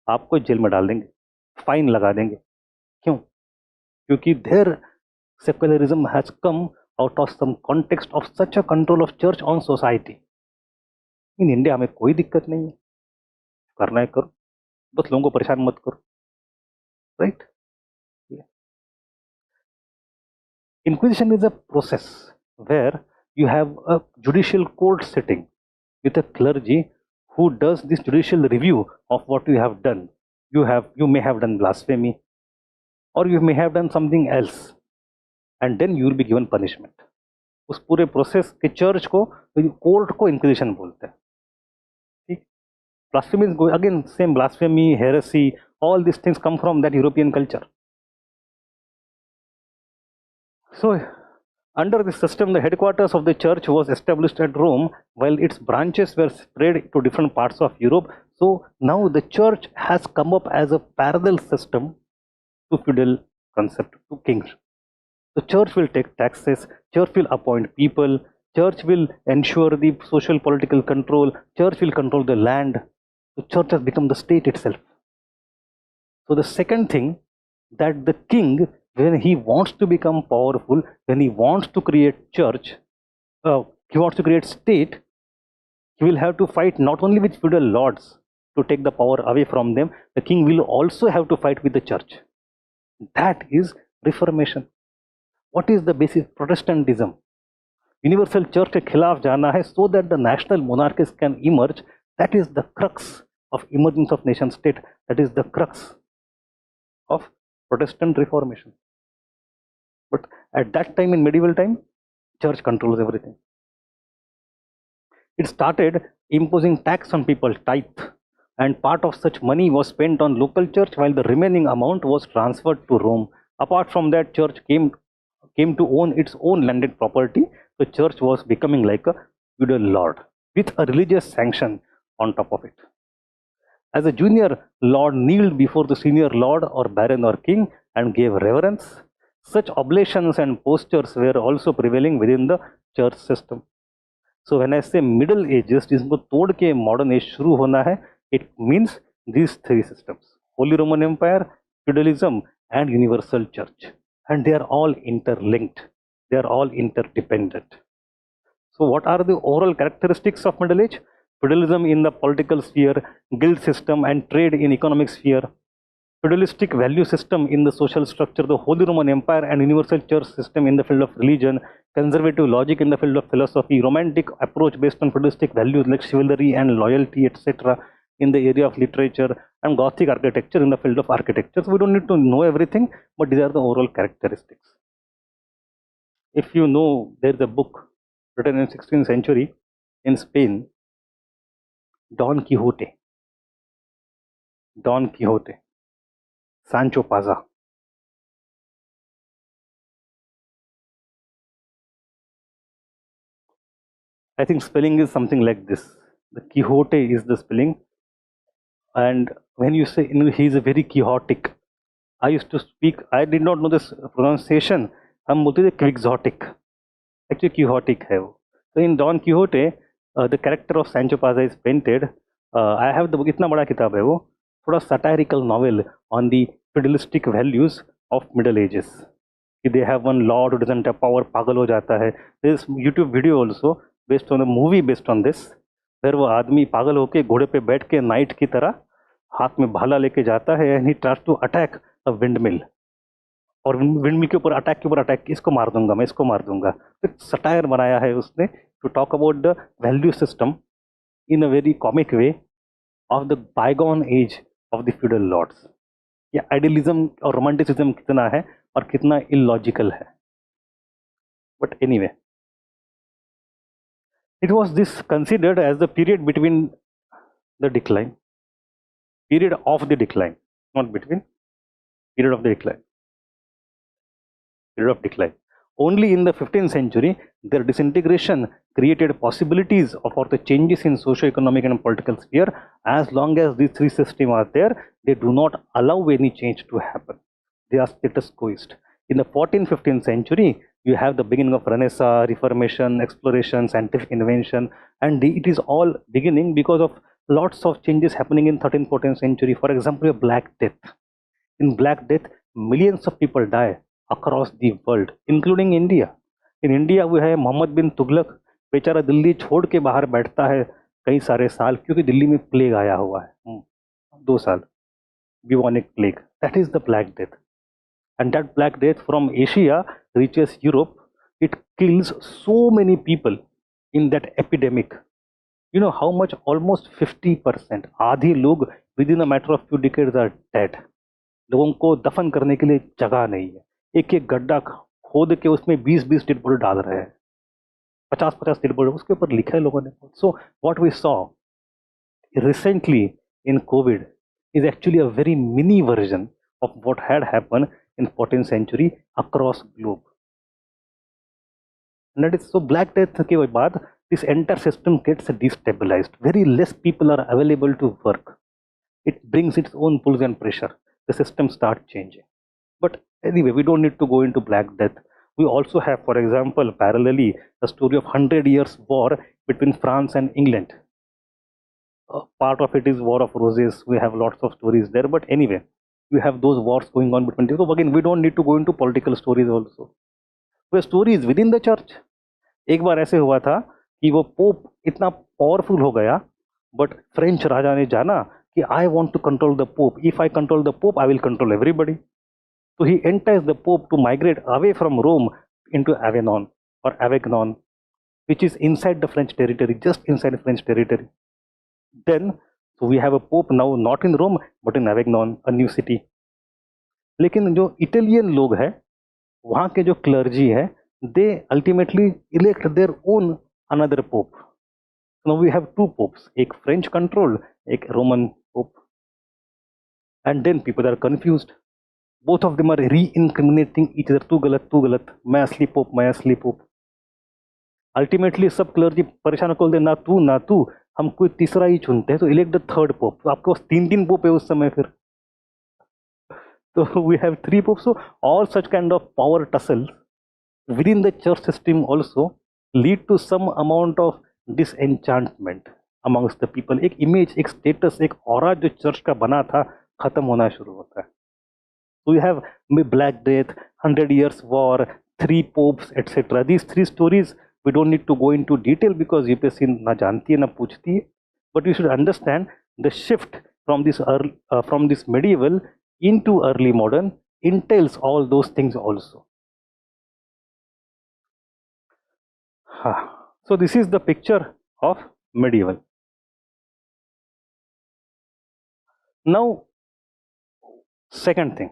आपको जेल में डाल देंगे, फाइन लगा देंगे. क्यों? क्योंकि their secularism has come out of some context of such a control of church on society. In India में कोई दिक्कत नहीं है, करना है करो, बस लोगों को परेशान मत करो. Right? Inquisition is a process where you have a judicial court sitting with a clergy who does this judicial review of what you have done. You may have done blasphemy, or you may have done something else, and then you will be given punishment. उस पूरे process के church को, court को inquisition बोलते हैं. ठीक? Blasphemy is again same, blasphemy, heresy, all these things come from that European culture. So under this system, the headquarters of the church was established at Rome, while its branches were spread to different parts of Europe. So now the church has come up as a parallel system to feudal concept, to kings. The church will take taxes, church will appoint people, church will ensure the social political control, church will control the land. The church has become the state itself. So the second thing, that the king, when he wants to become powerful, when he wants to create church, he wants to create state, he will have to fight not only with feudal lords to take the power away from them, the king will also have to fight with the church. That is Reformation. What is the basis? Protestantism. Universal church के खिलाफ जाना है so that the national monarchies can emerge. That is the crux of emergence of nation state. That is the crux of Protestant Reformation. But at that time, in medieval time, church controls everything. It started imposing tax on people, tithe, and part of such money was spent on local church while the remaining amount was transferred to Rome. Apart from that, church came to own its own landed property. The church was becoming like a feudal lord. with a religious sanction on top of it. As a junior lord kneeled before the senior lord or baron or king and gave reverence, such oblations and postures were also prevailing within the church system. So when I say Middle Ages, जिसको तोड़ के modern age शुरू होना है, it means these three systems: Holy Roman Empire, feudalism, and universal church, and they are all interlinked. They are all interdependent. So what are the overall characteristics of Middle Age? Feudalism in the political sphere, guild system and trade in economic sphere, feudalistic value system in the social structure, the Holy Roman Empire and universal church system in the field of religion, conservative logic in the field of philosophy, romantic approach based on feudalistic values like chivalry and loyalty, etc. in the area of literature, and Gothic architecture in the field of architecture. So we don't need to know everything, but these are the overall characteristics. If you know, there is a book written in 16th century in Spain, Don Quixote, Sancho Panza. I think spelling is something like this. The Quixote is the spelling, and when you say he is a very quixotic. I used to speak. I did not know this pronunciation. हम बोलते थे quixotic. Actually, quixotic है वो. So in Don Quixote, the character of Sancho Panza is painted. I have the book. इतना बड़ा किताब है वो. थोड़ा satirical novel on the feudalistic values of Middle Ages. They have one lord who doesn't have power, पागल हो जाता है. There is YouTube video also based on a movie based on this. फिर वो आदमी पागल होके घोड़े पे बैठ के नाइट की तरह हाथ में भाला लेके जाता है and he tries to attack a windmill, और विंडमिल के ऊपर अटैक, इसको मार दूंगा मैं, इसको मार दूंगा. तो सटायर बनाया है उसने to talk about the value system in a very comic way of the bygone age of the feudal lords. ये आइडियलिज्म और रोमांटिसिज्म कितना है और कितना इलॉजिकल है. But anyway, it was this considered as the period between the decline, period of the decline, not between, period of the decline, period of decline. Only in the 15th century, their disintegration created possibilities for the changes in socio-economic and political sphere. As long as these three systems are there, they do not allow any change to happen. They are status quoist. In the 14th, 15th century, you have the beginning of Renaissance, Reformation, exploration, scientific invention, and it is all beginning because of lots of changes happening in 13th, 14th century. For example, a Black Death. In Black Death, millions of people die across the world, including India. In India, we have Mohammed bin Tughlaq, बेचारा दिल्ली छोड़ के बाहर बैठता है कई सारे साल, क्योंकि दिल्ली में प्लेग आया हुआ है 2 साल, bubonic plague. That is the Black Death. And that Black Death from Asia reaches Europe. It kills so many people in that epidemic. You know how much? Almost 50%. आधे लोग within a matter of few decades are dead. लोगों को दफन करने के लिए जगह नहीं है. एक एक गड्ढा खोद के उसमें 20-20 डेड बॉडी डाल रहे हैं, 50-50 डेड बॉडी उसके ऊपर लिखा है लोगों ने. So what we saw recently in COVID is actually a very mini version of what had happened in 14th century across globe. And that is so. Black Death के बाद this entire system gets destabilized. Very less people are available to work. It brings its own pulls and pressure. The system starts changing. But anyway, we don't need to go into Black Death. We also have, for example, parallelly, the story of 100 Years War between France and England. Part of it is War of Roses. We have lots of stories there. But anyway, we have those wars going on between. So again, we don't need to go into political stories also. We have stories within the church. एक बार ऐसे हुआ था कि वो pope इतना powerful हो गया, but French राजा ने जाना कि I want to control the pope. If I control the pope, I will control everybody. So he enticed the Pope to migrate away from Rome into Avignon or Avignon, which is inside the French territory, just inside the French territory. Then, so we have a Pope now not in Rome but in Avignon, a new city. लेकिन जो Italian लोग हैं, वहाँ के जो clergy है, they ultimately elect their own another Pope. Now we have two popes, एक French controlled, एक Roman Pope. And then people are confused. Both of them are re-incriminating each other. तू गलत, मैं असली पोप, मैं असली पोप. अल्टीमेटली सब clergy परेशान कर दे, ना तू, हम कोई तीसरा ही चुनते हैं, तो इलेक्ट द थर्ड पोप। तो आपके पास तीन पोप है उस समय फिर। तो we have three pope. So all such kind of power tussle within the church system also lead to some amount of disenchantment amongst the people। एक इमेज, एक स्टेटस, एक ऑरा जो चर्च का बना था खत्म होना शुरू होता है। So you have Black Death, 100 Years War, three popes, etc. These three stories we don't need to go into detail because UPSC ना जानती है ना पूछती है, but you should understand the shift from this medieval into early modern entails all those things also. So this is the picture of medieval. Now, second thing,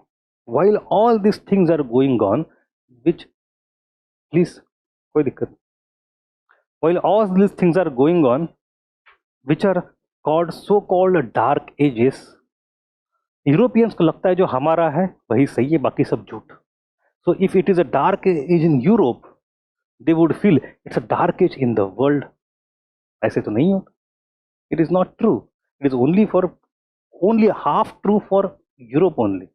while all these things are going on, which please, कोई दिक्कत, while all these things are going on, which are called so-called dark ages, Europeans को लगता है जो हमारा है वही सही है, बाकी सब झूठ। So if it is a dark age in Europe, they would feel it's a dark age in the world. ऐसे तो नहीं होता। It is not true. It is only half true for Europe only.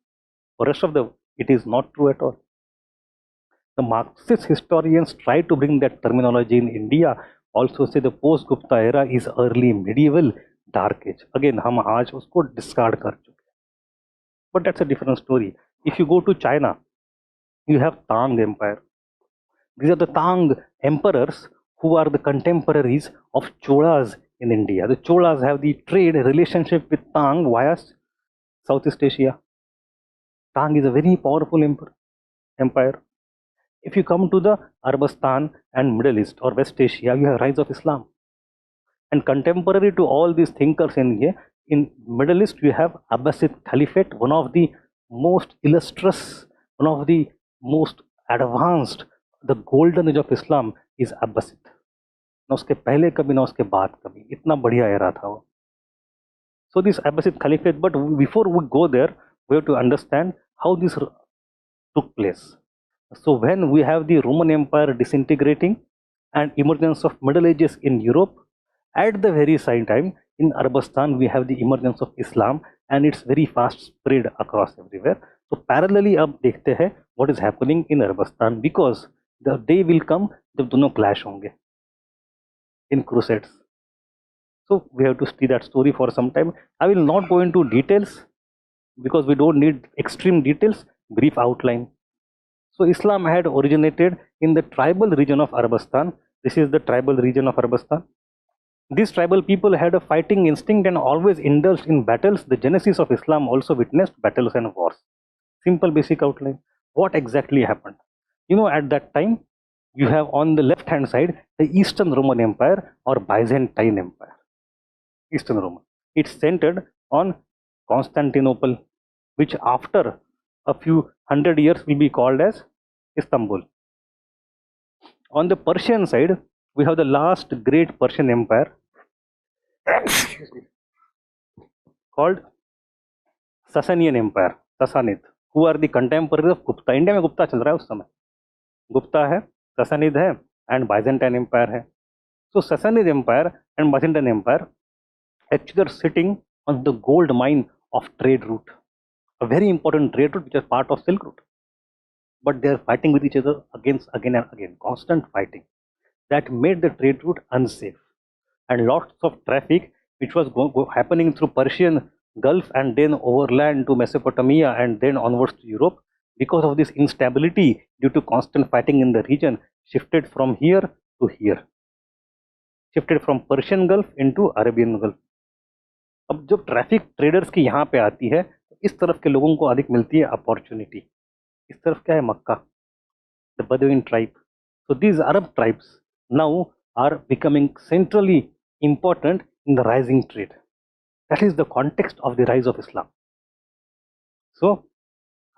For rest of the, it is not true at all. The Marxist historians try to bring that terminology in India. Also say the post-Gupta era is early medieval dark age. Again, हम आज उसको discard कर चुके हैं. But that's a different story. If you go to China, you have Tang Empire. These are the Tang emperors who are the contemporaries of Cholas in India. The Cholas have the trade relationship with Tang via Southeast Asia. Tang is a very powerful empire. If you come to the Arabistan and Middle East or West Asia, you have rise of Islam. And contemporary to all these thinkers in here, in Middle East, you have Abbasid Caliphate, one of the most illustrious, one of the most advanced, the golden age of Islam is Abbasid. ना उसके पहले कभी ना उसके बाद कभी, इतना बढ़िया एरा था वो. So this Abbasid Caliphate, but before we go there, we have to understand how this took place. So when we have the Roman Empire disintegrating and emergence of Middle Ages in Europe, at the very same time in Arabistan we have the emergence of Islam and it's very fast spread across everywhere. So parallelly अब देखते हैं what is happening in Arabistan, because the day will come जब दोनों clash होंगे in crusades. So we have to see that story for some time. I will not go into details because we don't need extreme details, brief outline. So Islam had originated in the tribal region of Arabistan. This is the tribal region of Arabistan. These tribal people had a fighting instinct and always indulged in battles. The genesis of Islam also witnessed battles and wars. Simple basic outline. What exactly happened? You know, at that time, you have on the left hand side the Eastern Roman Empire or Byzantine Empire. Eastern Roman. It's centered on Constantinople, which after a few hundred years will be called as Istanbul. On the Persian side, we have the last great Persian Empire called Sasanian Empire, Sassanid, who are the contemporaries of Gupta. India में गुप्ता चल रहा है उस समय. गुप्ता है, Sassanid है, and Byzantine Empire है. So Sassanid Empire and Byzantine Empire actually are sitting on the gold mine of trade route, a very important trade route which is part of Silk Route. But they are fighting with each other against again and again, constant fighting. That made the trade route unsafe, and lots of traffic which was happening through Persian Gulf and then overland to Mesopotamia and then onwards to Europe, because of this instability due to constant fighting in the region, shifted from here to here, shifted from Persian Gulf into Arabian Gulf. अब जब traffic traders की यहाँ पे आती है तो इस तरफ के लोगों को अधिक मिलती है अपॉर्चुनिटी. इस तरफ क्या है? Mecca, the Bedouin tribe. So these Arab tribes now are becoming centrally important in the rising trade. That is the context of the rise of Islam. So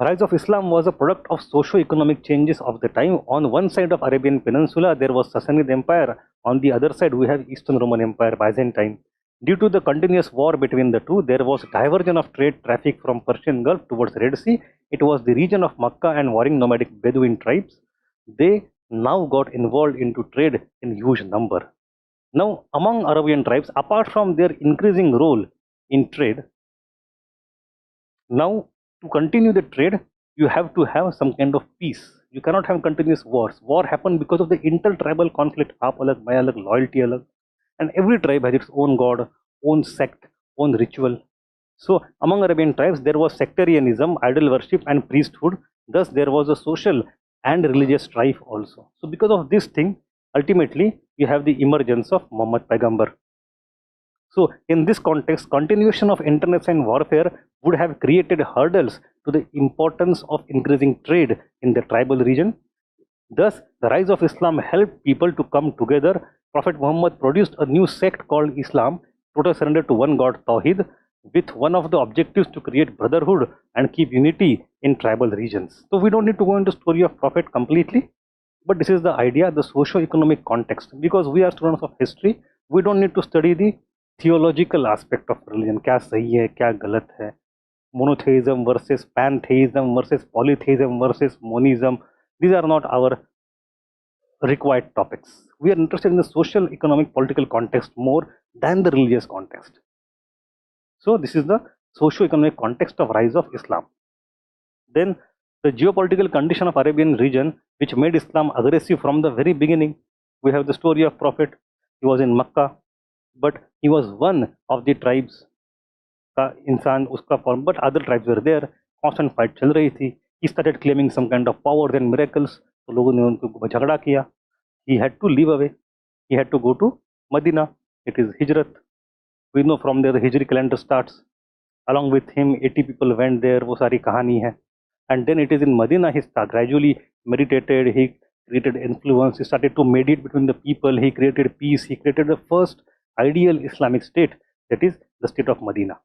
rise of Islam was a product of socio-economic changes of the time. On one side of Arabian Peninsula there was Sassanid Empire, on the other side we have Eastern Roman Empire, Byzantine. Due to the continuous war between the two, there was diversion of trade traffic from Persian Gulf towards Red Sea. It was the region of Makkah and warring nomadic Bedouin tribes. They now got involved into trade in huge number. Now, among Arabian tribes, apart from their increasing role in trade, now to continue the trade, you have to have some kind of peace. You cannot have continuous wars. War happened because of the inter-tribal conflict. Aap alag, main alag, loyalty alag. And every tribe has its own god, own sect, own ritual. So, among Arabian tribes, there was sectarianism, idol worship, and priesthood. Thus, there was a social and religious strife also. So, because of this thing, ultimately, you have the emergence of Muhammad Paigambar. So, in this context, continuation of internecine warfare would have created hurdles to the importance of increasing trade in the tribal region. Thus, the rise of Islam helped people to come together. Prophet Muhammad produced a new sect called Islam, total surrender to one God, Tawhid, with one of the objectives to create brotherhood and keep unity in tribal regions. So, we don't need to go into story of Prophet completely, but this is the idea, the socio-economic context. Because we are students of history, we don't need to study the theological aspect of religion. क्या सही है, क्या गलत है, monotheism versus pantheism versus polytheism versus monism. These are not our required topics. We are interested in the social, economic, political context more than the religious context. So this is the socio-economic context of rise of Islam. Then the geopolitical condition of Arabian region, which made Islam aggressive from the very beginning. We have the story of Prophet. He was in Makkah, but he was one of the tribes का इंसान उसका form, but other tribes were there, constant fight चल रही थी. He started claiming some kind of power and miracles. तो लोगों ने उनको झगड़ा किया. He had to leave away, he had to go to Medina. It is हिजरत. We know from there the हिजरी calendar starts. along with him 80 people went there, वो सारी कहानी है. And then it is in Medina he gradually meditated, he created influence, he started to mediate between the people, he created peace, he created the first ideal Islamic state, that is the state of Medina.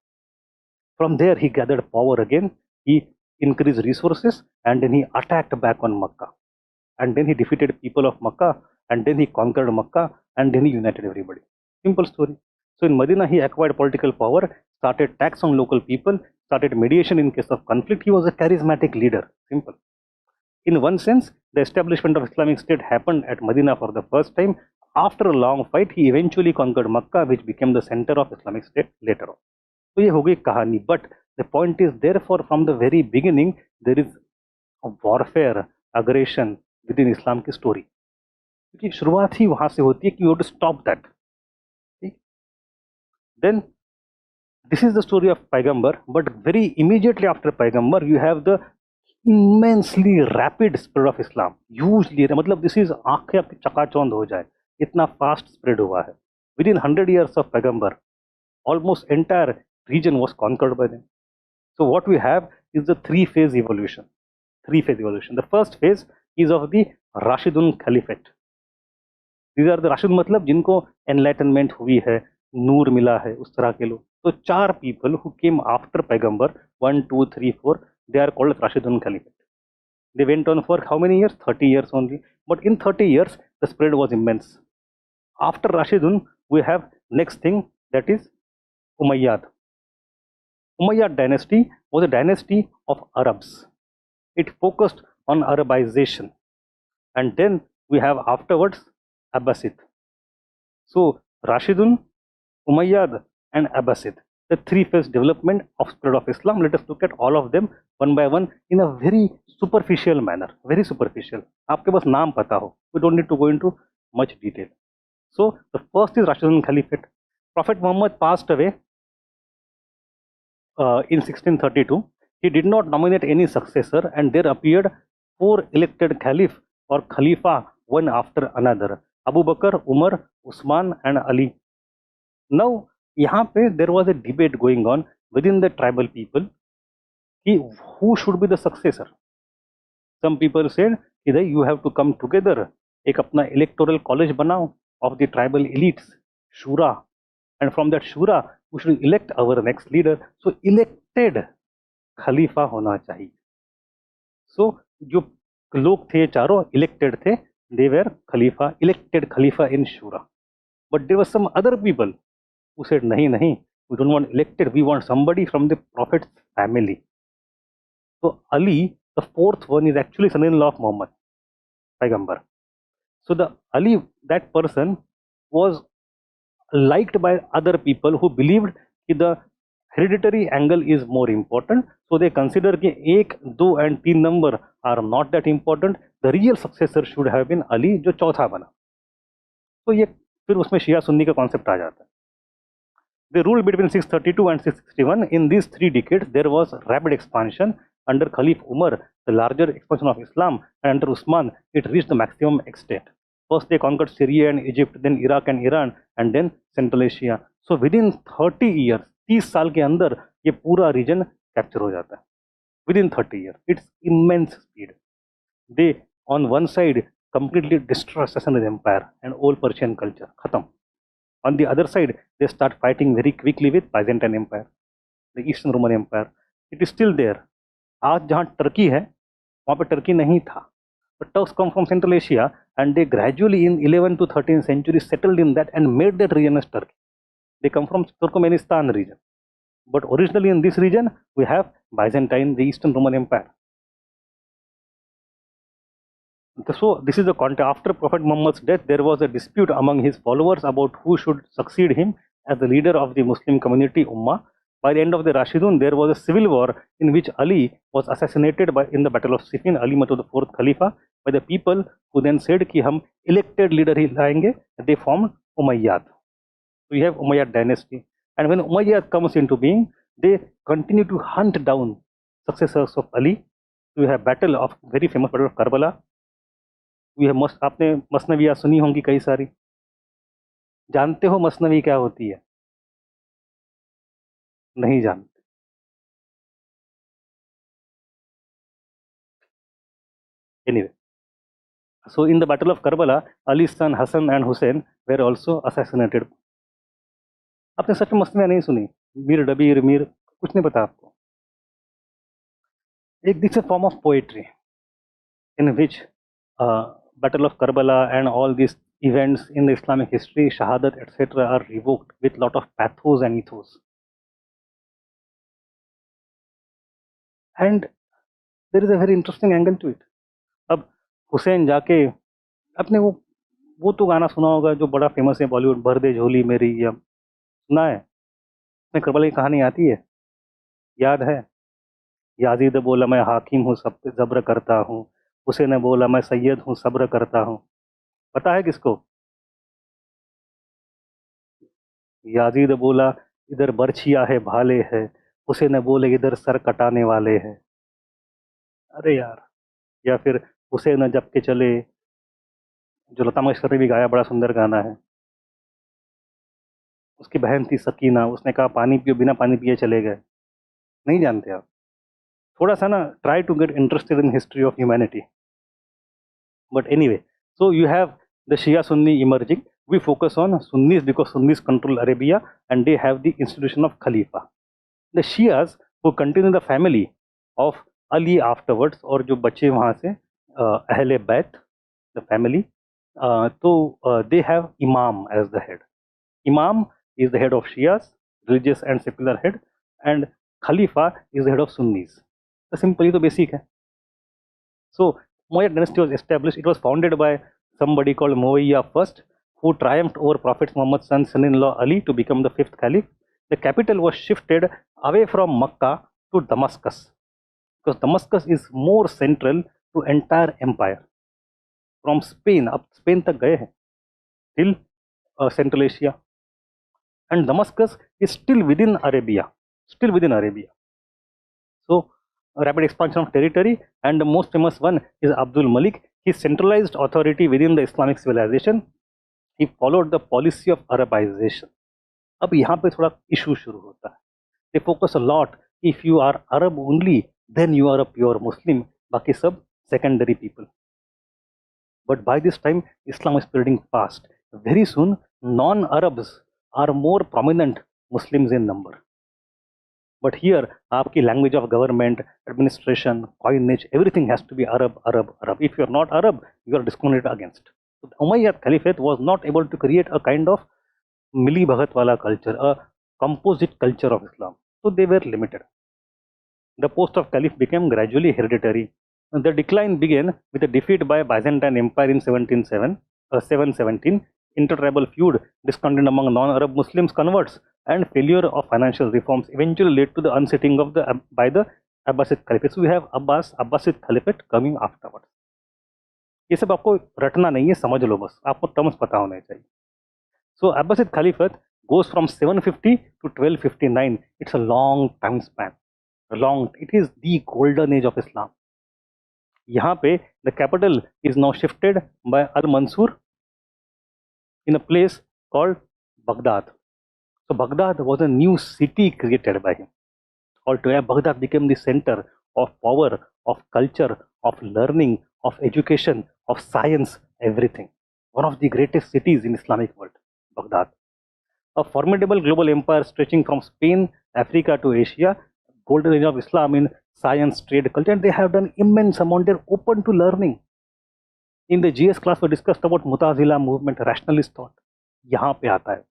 From there he gathered power again, he increased resources, and then he attacked back on Makkah. And then he defeated people of Makkah, and then he conquered Makkah, and then he united everybody. Simple story. So in Medina he acquired political power, started tax on local people, started mediation in case of conflict. He was a charismatic leader. Simple. In one sense, the establishment of Islamic State happened at Medina for the first time. After a long fight, he eventually conquered Makkah, which became the center of Islamic State later on. So ये हो गई कहानी. But the point is, therefore, from the very beginning, there is a warfare, aggression within Islam की story. क्योंकि शुरुआत ही वहां से होती है कि you have to stop that. Then this is the story of Paigambar, but very immediately after Paigambar, you have the immensely rapid spread of Islam. Hugely, मतलब this is आंखें आपकी चकाचौंध हो जाए, इतना fast spread हुआ है. Within 100 years of Paigambar, almost entire region was conquered by them. So what we have is the three-phase evolution. Three-phase evolution. The first phase is of the Rashidun Caliphate. These are the Rashid मतलब जिनको enlightenment हुई है, नूर मिला है, उस तरह के लोग. So 4 people who came after Paigambar, 1, 2, 3, 4, they are called Rashidun Caliphate. They went on for how many years? 30 years only. But in 30 years, the spread was immense. After Rashidun, we have next thing, that is Umayyad. Umayyad dynasty was a dynasty of Arabs. It focused on Arabization. And then we have afterwards Abbasid. So Rashidun, Umayyad and Abbasid, the three-phase development of spread of Islam. Let us look at all of them one by one in a very superficial manner. Very superficial. आपके पास नाम पता हो. We don't need to go into much detail. So the first is Rashidun Caliphate. Prophet Muhammad passed away in 1632. He did not nominate any successor, and there appeared 4 elected caliph or khalifa, one after another: Abu Bakr, Umar, Usman and Ali. Now यहाँ पे there was a debate going on within the tribal people कि who should be the successor. Some people said कि you have to come together, एक अपना electoral college बनाओ of the tribal elites, shura, and from that shura we should elect our next leader. So elected खलीफा होना चाहिए. So जो लोग थे चारों elected थे, they were Khalifa, elected Khalifa in shura. But there were some other people who said, nahi, we don't want elected, we want somebody from the Prophet's family. So Ali, the 4th one, is actually son-in-law of Muhammad, Paigambar. So the Ali, that person was liked by other people who believed कि the hereditary angle is more important. So they consider कि 1, 2 and 3 number are not that important. The real successor should have been Ali, जो चौथा बना. तो ये फिर उसमें शिया सुन्नी का कॉन्सेप्ट आ जाता है. They ruled between 632 and 661. In these 3 decades, there was rapid expansion. Under Khalif Umar, the larger expansion of Islam, and under Usman, it reached the maximum extent. First, they conquered Syria and Egypt, then Iraq and Iran, and then Central Asia. So within 30 years, 30 साल के अंदर ये पूरा reason capture हो जाता है. Within 30 years, it's immense speed. They, on one side, completely destroy Sassanid Empire and old Persian culture. Khatam. On the other side, they start fighting very quickly with Byzantine Empire, the Eastern Roman Empire. It is still there. आज जहाँ Turkey है वहाँ पे Turkey नहीं था. But Turks come from Central Asia and they gradually in 11th to 13th century settled in that and made that region as Turkey. They come from Turkmenistan region. But originally in this region we have Byzantine, the Eastern Roman Empire. So this is the context. After Prophet Muhammad's death, there was a dispute among his followers about who should succeed him as the leader of the Muslim community Ummah. By the end of the Rashidun, there was a civil war in which Ali was assassinated in the Battle of Siffin, Ali Mato the fourth Khalifa, by the people who then said कि हम elected leader ही लाएंगे. They formed Umayyad. So you have Umayyad dynasty, and when Umayyad comes into being, they continue to hunt down successors of Ali. So you have very famous battle of Karbala. आपने मसनवियाँ सुनी होंगी कई सारी. जानते हो मसनवी क्या होती है? नहीं जानते. Anyway, so in the battle of Karbala, Ali's son Hassan and Hussein were also assassinated. आपने सच में मसनवियाँ नहीं सुनी? मीर डबीर मीर कुछ नहीं पता आपको? एक this form of poetry in which Battle of Karbala and all these events in the Islamic history, Shahadat, etc., are revoked with lot of pathos and ethos. And there is a very interesting angle to it. अब हुसैन जाके अपने वो तो गाना सुना होगा जो बड़ा फेमस है बॉलीवुड, भर दे झोली मेरी, या सुना है? उसमें करबला की कहानी आती है, याद है? याजीद बोला मैं हाकिम हूँ, सब पे जब्र करता हूँ. हुसैन ने बोला मैं सैयद हूँ, सब्र करता हूँ. पता है किसको? याजीद बोला इधर बर्छिया है भाले है, हुसैन ने बोले इधर सर कटाने वाले हैं. अरे यार. या फिर हुसैन जब के चले, जो लता मंगेशकर ने भी गाया, बड़ा सुंदर गाना है. उसकी बहन थी सकीना, उसने कहा पानी पियो, बिना पानी पिए चले गए. नहीं जानते आप? थोड़ा सा ना try to get interested in history of humanity. But anyway, so you have the Shia Sunni emerging. We focus on Sunnis because Sunnis control Arabia and they have the institution of Khalifa. The Shias who continue the family of Ali afterwards, और जो बच्चे वहाँ से अहले बैत, the family, they have Imam as the head. Imam is the head of Shias, religious and secular head, and Khalifa is the head of Sunnis. The simple, ये तो basic है. So Umayyad dynasty was established. It was founded by somebody called Muawiyah first, who triumphed over Prophet Muhammad's son-in-law Ali to become the 5th caliph. The capital was shifted away from Makkah to Damascus, because Damascus is more central to entire empire. From Spain, अब Spain तक गए हैं, till Central Asia, and Damascus is still within Arabia, So rapid expansion of territory, and the most famous one is Abdul Malik. He centralized authority within the Islamic civilization. He followed the policy of Arabization. अब यहाँ पे थोड़ा issue शुरू होता है. They focus a lot. If you are Arab only, then you are a pure Muslim. बाकी सब secondary people. But by this time, Islam is spreading fast. Very soon, non-Arabs are more prominent Muslims in number. But here, आपकी language of government, administration, coinage, everything has to be Arab. If you are not Arab, you are discriminated against. So the Umayyad Caliphate was not able to create a kind of Mili Bhagat wala culture, a composite culture of Islam. So they were limited. The post of Caliph became gradually hereditary. The decline began with a defeat by Byzantine Empire in 1707. 717, intertribal feud, discontent among non-Arab Muslims converts, and failure of financial reforms eventually led to the unseating of by the Abbasid Caliphate. So we have Abbasid Caliphate coming afterwards. ये सब आपको रटना नहीं है, समझ लो बस, आपको terms पता होने चाहिए. So Abbasid Caliphate goes from 750 to 1259. It's a long time span. It is the golden age of Islam. यहाँ पे the capital is now shifted by Al-Mansur in a place called Baghdad. So Baghdad was a new city created by him. Altogether, Baghdad became the center of power, of culture, of learning, of education, of science, everything. One of the greatest cities in Islamic world, Baghdad. A formidable global empire stretching from Spain, Africa to Asia, golden age of Islam in science, trade, culture, and they have done immense amount. They're open to learning. In the GS class, we discussed about Mutazila movement, rationalist thought. यहाँ पे आता है.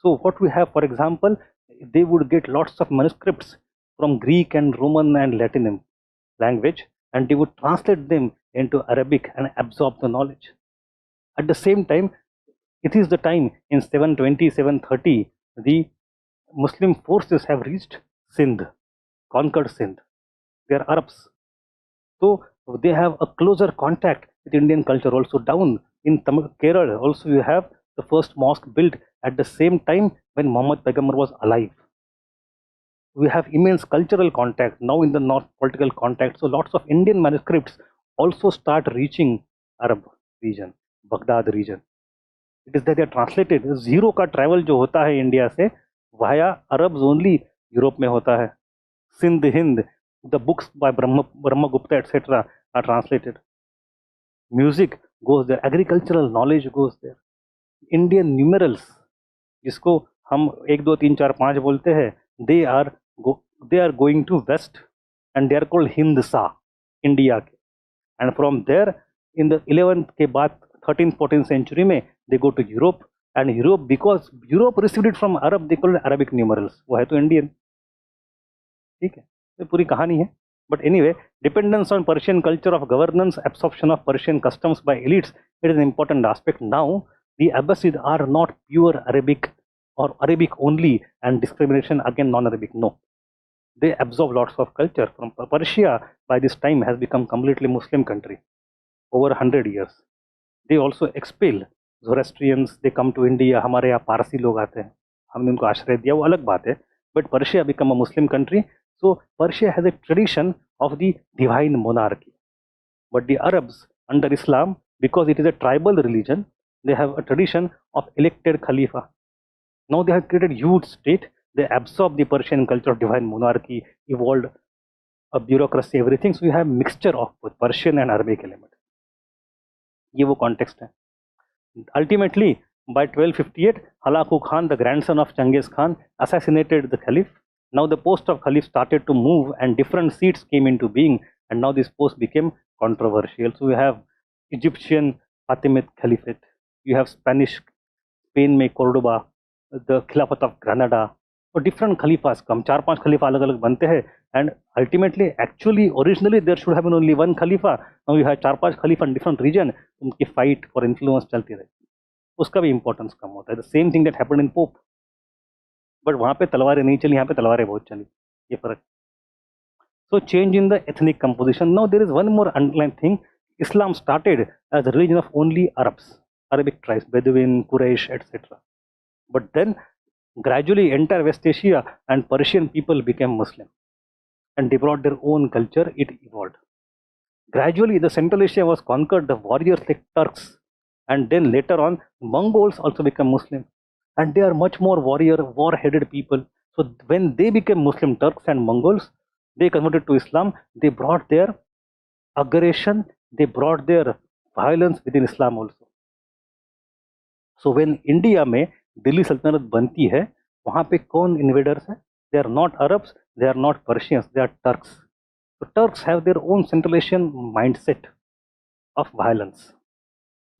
So what we have, for example, they would get lots of manuscripts from Greek and Roman and Latin language, and they would translate them into Arabic and absorb the knowledge. At the same time, it is the time in 720, 730, the Muslim forces have reached Sindh, conquered Sindh. They are Arabs. So they have a closer contact with Indian culture also. Down in Kerala also you have the first mosque built at the same time when Muhammad Paigambar was alive. We have immense cultural contact now in the north, political contact. So lots of Indian manuscripts also start reaching Arab region, Baghdad region. It is that they are translated. Zero का travel जो होता है India से via Arabs only Europe में होता है. Sindh, Hind, the books by Brahmagupta etc. are translated. Music goes there, agricultural knowledge goes there. Indian numerals, जिसको हम 1 2 3 4 5 बोलते हैं, they are going to west and they are called Hindsa, India के. And from there in the 11th के बाद 13th 14th century में they go to Europe, and Europe, because Europe received it from Arab, they call it Arabic numerals. वो है तो Indian. ठीक है, ये पूरी कहानी है. But anyway, dependence on Persian culture of governance, absorption of Persian customs by elites, it is an important aspect. Now the Abbasid are not pure Arabic or Arabic only and discrimination against non-Arabic. No, they absorb lots of culture from Persia. By this time has become completely Muslim country over 100 years. They also expel Zoroastrians. They come to India. हमारे यहाँ पारसी लोग आते हैं, हमने उनको आश्रय दिया, वो अलग बात है. But Persia become a Muslim country. So Persia has a tradition of the divine monarchy. But the Arabs under Islam, because it is a tribal religion, they have a tradition of elected Khalifa. Now they have created huge state. They absorb the Persian culture of divine monarchy, evolved a bureaucracy, everything. So you have mixture of both Persian and Arabic element. ये वो context है. Ultimately, by 1258, Halaku Khan, the grandson of Genghis Khan, assassinated the Caliph. Now the post of Caliph started to move and different seats came into being, and now this post became controversial. So we have Egyptian Fatimid Caliphate, you have Spain में Cordoba, the Khilafat of Granada. So different Khalifas come, 4-5 Khalifa अलग अलग बनते हैं, and ultimately actually originally there should have been only one Khalifa. Now you have 4-5 Khalifa in different region, उनकी fight for influence चलती रही, उसका भी importance कम होता है. The same thing that happened in Pope. But वहाँ पे तलवारें नहीं चली, यहाँ पे तलवारें बहुत चली, ये फर्क. So change in the ethnic composition. Now there is one more underlying thing. Islam started as a religion of only Arabs, Arabic tribes, Bedouin, Quraysh, etc. But then gradually entire West Asia and Persian people became Muslim, and they brought their own culture. It evolved. Gradually the Central Asia was conquered, the warriors like Turks, and then later on Mongols also became Muslim. And they are much more war-headed people. So when they became Muslim, Turks and Mongols, they converted to Islam. They brought their aggression, they brought their violence within Islam also. So when India में दिल्ली सल्तनत बनती है, वहाँ पे कौन invaders है? They are not Arabs, they are not Persians, they are Turks. So Turks have their own Central Asian mindset of violence.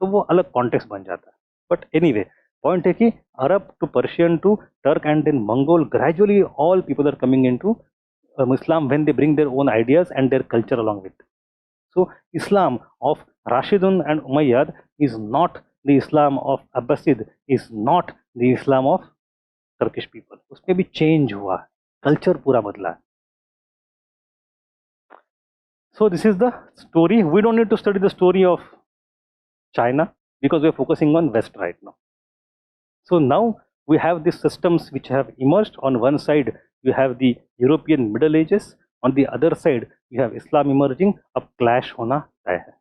तो वो अलग context बन जाता है. But anyway, point है कि Arab to Persian to Turk and then Mongol, gradually all people are coming into Islam when they bring their own ideas and their culture along with. So Islam of Rashidun and Umayyad is not the Islam of Abbasid, is not the Islam of Turkish people. उसमें भी change हुआ, culture पूरा बदला. So this is the story. We don't need to study the story of China because we are focusing on West right now. So now we have these systems which have emerged. On one side you have the European Middle Ages, on the other side you have Islam emerging. अब clash होना तय है.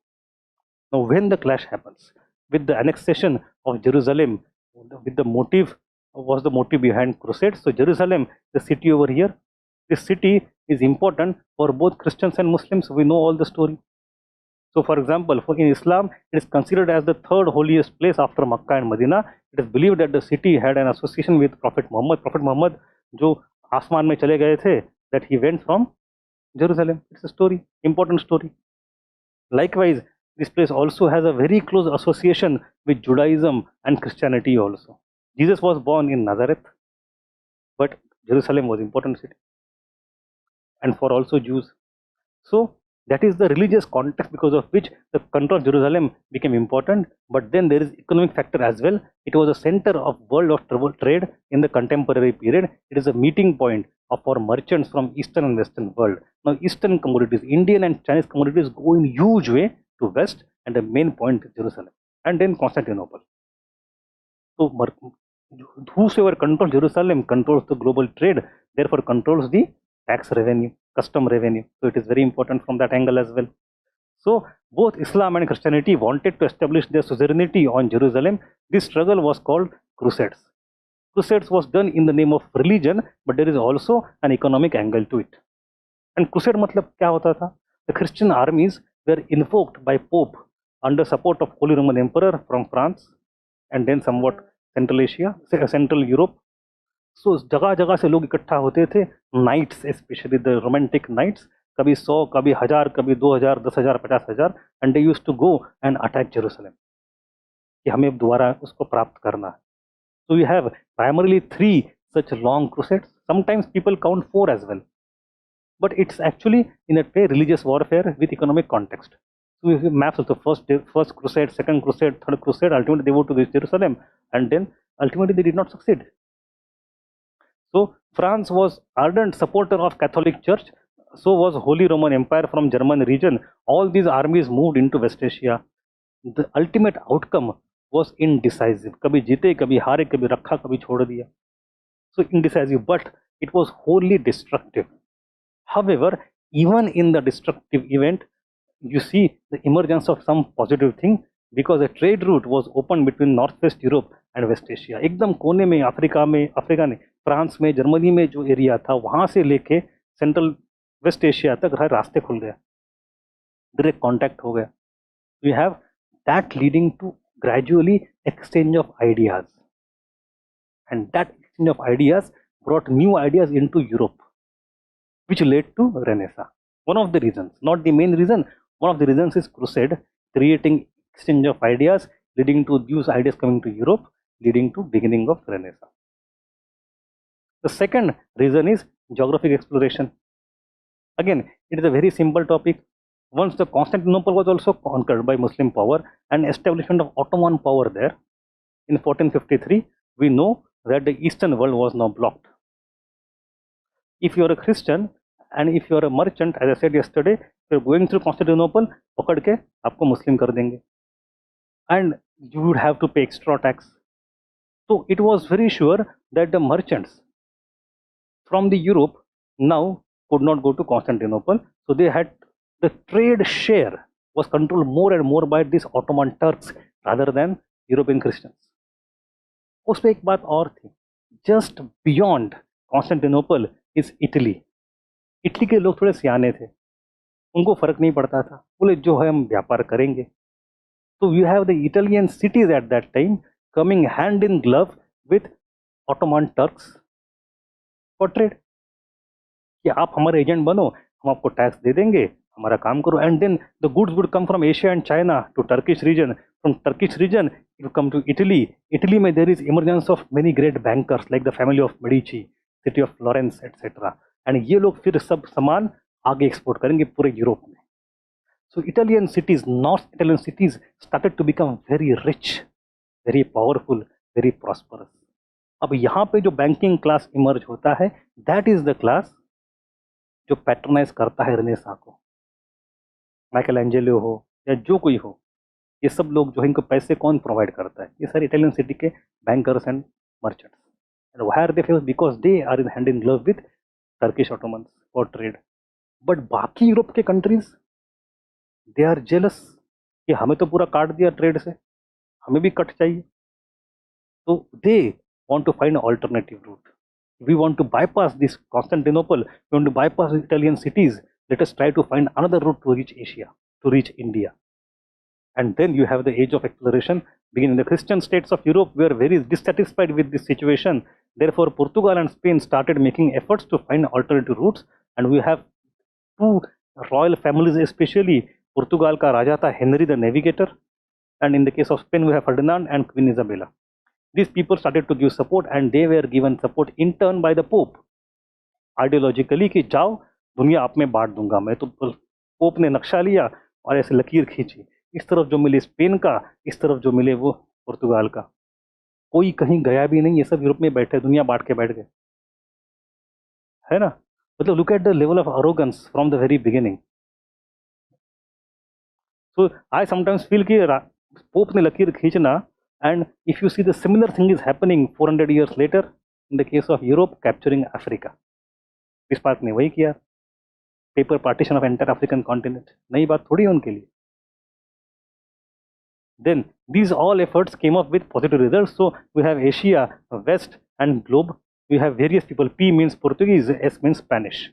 Now when the clash happens with the annexation of Jerusalem, with the motive was the motive behind crusades. So Jerusalem, the city over here, this city is important for both Christians and Muslims. We know all the story. So for example, in Islam, it is considered as the third holiest place after Makkah and Medina. It is believed that the city had an association with Prophet Muhammad. Prophet Muhammad, जो आसमान में चले गए थे, that he went from Jerusalem. It's a story, important story. Likewise, this place also has a very close association with Judaism and Christianity also. Jesus was born in Nazareth, but Jerusalem was important city, and for also Jews. So that is the religious context because of which the control of Jerusalem became important. But then there is economic factor as well. It was a center of world of trade in the contemporary period. It is a meeting point for merchants from Eastern and Western world. Now Eastern commodities, Indian and Chinese commodities go in huge way to West, and the main point is Jerusalem, and then Constantinople. So whosoever controls Jerusalem controls the global trade, therefore controls the tax revenue, custom revenue. So it is very important from that angle as well. So both Islam and Christianity wanted to establish their suzerainty on Jerusalem. This struggle was called Crusades. Crusades was done in the name of religion, but there is also an economic angle to it. And crusade मतलब क्या होता था? The Christian armies were invoked by Pope under support of Holy Roman Emperor from France and then somewhat Central Asia, Central Europe. So जगह जगह से लोग इकट्ठा होते थे, knights, especially the romantic knights, कभी 100, कभी 1000, कभी 2000, 10,000, 50,000, and they used to go and attack Jerusalem. कि हमें दोबारा उसको प्राप्त करना है. So we have primarily 3 such long crusades. Sometimes people count 4 as well, but it's actually in a way religious warfare with economic context. So if you map the first crusade, second crusade, third crusade, ultimately they go to Jerusalem, and then ultimately they did not succeed. So France was ardent supporter of Catholic Church. So was Holy Roman Empire from German region. All these armies moved into West Asia. The ultimate outcome was indecisive. कभी जीते, कभी हारे, कभी रखा, कभी छोड़ दिया. So indecisive, but it was wholly destructive. However, even in the destructive event, you see the emergence of some positive thing, because a trade route was opened between Northwest Europe and West Asia. एकदम कोने में Africa ने France में, Germany में जो area था, वहां से लेके सेंट्रल वेस्ट एशिया तक रास्ते खुल गए, डायरेक्ट कांटेक्ट हो गया. We have that leading to gradually exchange of ideas, and that exchange of ideas brought new ideas into Europe, which led to Renaissance. One of the reasons, not the main reason, one of the reasons is crusade, creating exchange of ideas, leading to these ideas coming to Europe, leading to beginning of Renaissance. The second reason is geographic exploration. Again, it is a very simple topic. Once the Constantinople was also conquered by Muslim power and establishment of Ottoman power there in 1453, we know that the Eastern world was now blocked. If you are a Christian and if you are a merchant, as I said yesterday, if you are going through Constantinople, पकड़ के आपको मुस्लिम कर देंगे, and you would have to pay extra tax. So it was very sure that the merchants from the Europe now could not go to Constantinople, so they had the trade share was controlled more and more by these Ottoman Turks rather than European Christians. उसमें एक बात और थी, just beyond Constantinople is Italy. Italy के लोग थोड़े सियाने थे, उनको फर्क नहीं पड़ता था, बोले जो है हम व्यापार करेंगे. So you have the Italian cities at that time coming hand in glove with Ottoman Turks for trade. कि आप हमारे एजेंट बनो, हम आपको टैक्स दे देंगे, हमारा काम करो. And then the goods would come from Asia and China to Turkish region. From Turkish region it would come to Italy. Italy में there is emergence of many great bankers like the family of Medici, city of Florence, etc. And ये लोग फिर सब सामान आगे export करेंगे पूरे Europe में. So Italian cities, North Italian cities started to become very rich, very powerful, very prosperous. अब यहाँ पे जो बैंकिंग क्लास इमर्ज होता है, दैट इज द क्लास जो पैट्रोनाइज करता है रेनेसां को. माइकल एंजेलो हो या जो कोई हो, ये सब लोग जो है इनको पैसे कौन प्रोवाइड करता है? ये सारे इटालियन सिटी के bankers and merchants. And why are they famous? Because they are in hand in glove with Turkish Ottomans for trade. But बाकी यूरोप के कंट्रीज, दे आर जेलस कि हमें तो पूरा काट दिया ट्रेड से, हमें भी कट चाहिए. तो दे want to find an alternative route. We want to bypass this Constantinople, we want to bypass Italian cities. Let us try to find another route to reach Asia, to reach India. And then you have the age of exploration beginning. The Christian states of Europe were very dissatisfied with this situation. Therefore, Portugal and Spain started making efforts to find alternative routes. And we have two royal families, especially Portugal ka Raja tha Henry the Navigator, and in the case of Spain we have Ferdinand and Queen Isabella. These people started to give support, and they were given support in turn by the Pope. Ideologically कि जाओ दुनिया आप में बांट दूंगा मैं. तो pope ने नक्शा लिया और ऐसे लकीर खींची, इस तरफ जो मिले स्पेन का, इस तरफ जो मिले वो पुर्तगाल का. कोई कहीं गया भी नहीं, ये सब यूरोप में बैठे, दुनिया बांट के बैठ गए, है ना. मतलब look at the level of arrogance from the very beginning. So I sometimes feel कि पोप ने लकीर खींचना. And if you see, the similar thing is happening 400 years later in the case of Europe capturing Africa. Bismarck ने वही किया, paper partition of entire African continent. नई बात थोड़ी है उनके लिए. Then these all efforts came up with positive results. So we have Asia, West and globe. We have various people. P means Portuguese, S means Spanish.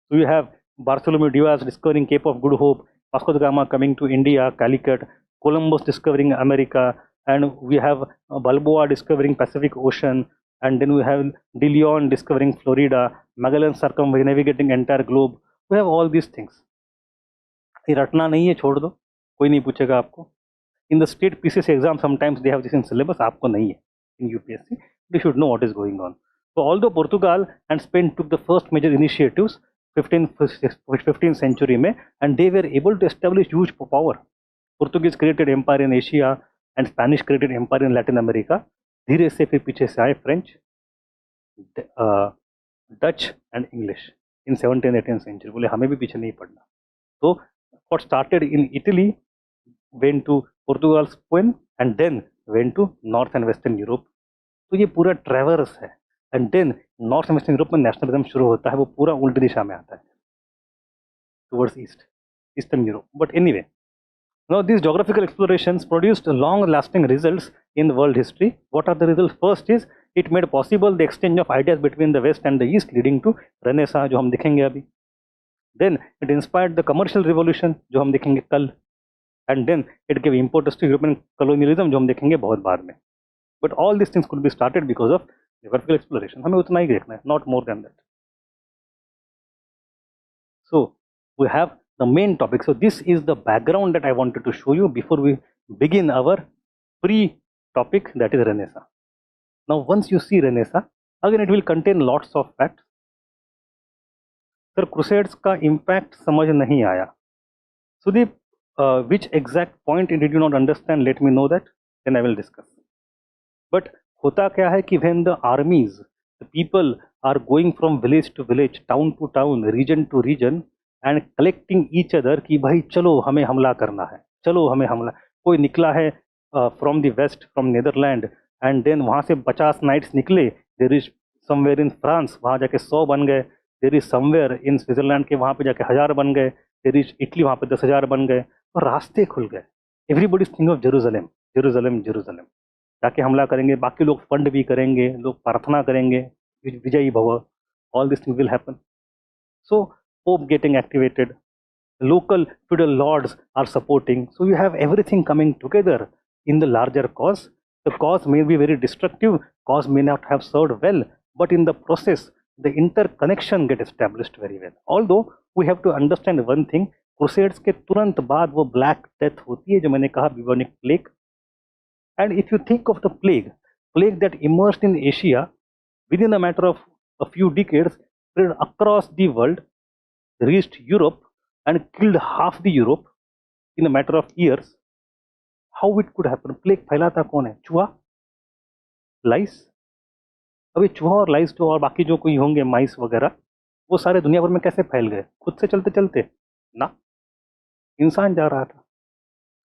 So we have Bartholomew Dias discovering Cape of Good Hope, Vasco da Gama coming to India, Calicut, Columbus discovering America, and we have Balboa discovering Pacific Ocean, and then we have De Leon discovering Florida, Magellan circumnavigating entire globe. We have all these things. ये रटना नहीं है, छोड़ दो, कोई नहीं पूछेगा आपको. In the state PCC exam sometimes they have this in syllabus, आपको नहीं है in UPSC. They should know what is going on. So although Portugal and Spain took the first major initiatives 15th century में, and they were able to establish huge power. Portuguese created empire in Asia and Spanish created empire in Latin America. धीरे से फिर पीछे से आए French, Dutch and English in 17th 18th century. बोले हमें भी पीछे नहीं पड़ना. तो what started in Italy went to Portugal, Spain, and then went to North and Western Europe. तो ये पूरा ट्रेवर्स है. And then north western Europe में नेशनलिज्म शुरू होता है, वो पूरा उल्टी दिशा में आता है towards eastern Europe. But anyway, now these geographical explorations produced long lasting results in world history. What are the results? First is it made possible the exchange of ideas between the west and the east, leading to Renaissance, जो हम देखेंगे अभी. Then it inspired the commercial revolution, जो हम देखेंगे कल. And then it gave impetus to European colonialism, जो हम देखेंगे बहुत बाद में. But all these things could be started because of geographical exploration. हमें उतना ही देखना है, not more than that. So we have the main topic. So this is the background that I wanted to show you before we begin our pre-topic, that is Renaissance. Now once you see Renaissance, again it will contain lots of facts. Sir, Crusades का impact समझ नहीं आया. Sudeep, which exact point did you not understand? Let me know that, then I will discuss. But होता क्या है कि when the armies, the people are going from village to village, town to town, region to region, and collecting each other कि भाई चलो हमें हमला करना है, चलो हमें हमला. कोई निकला है from the west, from Netherlands, and then वहाँ से 50 knights निकले. There is somewhere in France, वहाँ जाके 100 बन गए. There is somewhere in Switzerland के वहाँ पे जाके 1000 बन गए. There is Italy, वहाँ पे 10,000 बन गए. और रास्ते खुल गए. Everybody is thinking of Jerusalem, Jerusalem, Jerusalem. जाके हमला करेंगे, बाकी लोग फंड भी करेंगे, लोग प्रार्थना करेंगे, विजयी भव. All these things will happen. So Pope getting activated, local feudal lords are supporting. So you have everything coming together in the larger cause. The cause may be very destructive, cause may not have served well, but in the process, the interconnection get established very well. Although we have to understand one thing, Crusades के तुरंत बाद वो Black Death होती है, जो मैंने कहा, bubonic plague. And if you think of the plague that emerged in Asia within a matter of a few decades, spread across the world, reached Europe and killed half the Europe. in a matter of years, how it could happen? Plague फैलाता कौन है? चूहा, लाइस? अभी चूहा और लाइस जो और बाकी जो कोई होंगे माइस वगैरह, वो सारे दुनिया भर में कैसे फैल गए? खुद से चलते चलते ना, इंसान जा रहा था.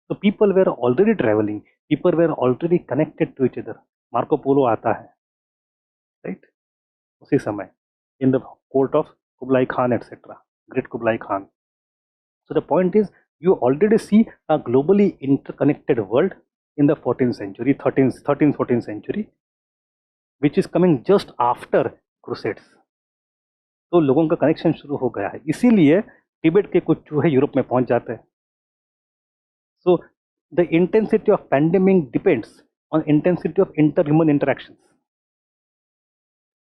तो people were already travelling, people were already connected to each other. Marco Polo आता है, राइट, उसी समय in the court of Kublai Khan etcetera, great Kublai Khan. So the point is, you already see a globally interconnected world in the 14th century, 13th 14th century, which is coming just after crusades. तो लोगों का connection शुरू हो गया है, इसीलिए तिब्बत के कुछ चूहे यूरोप में पहुंच जाते हैं. So the intensity of pandemic depends on intensity of inter human interaction.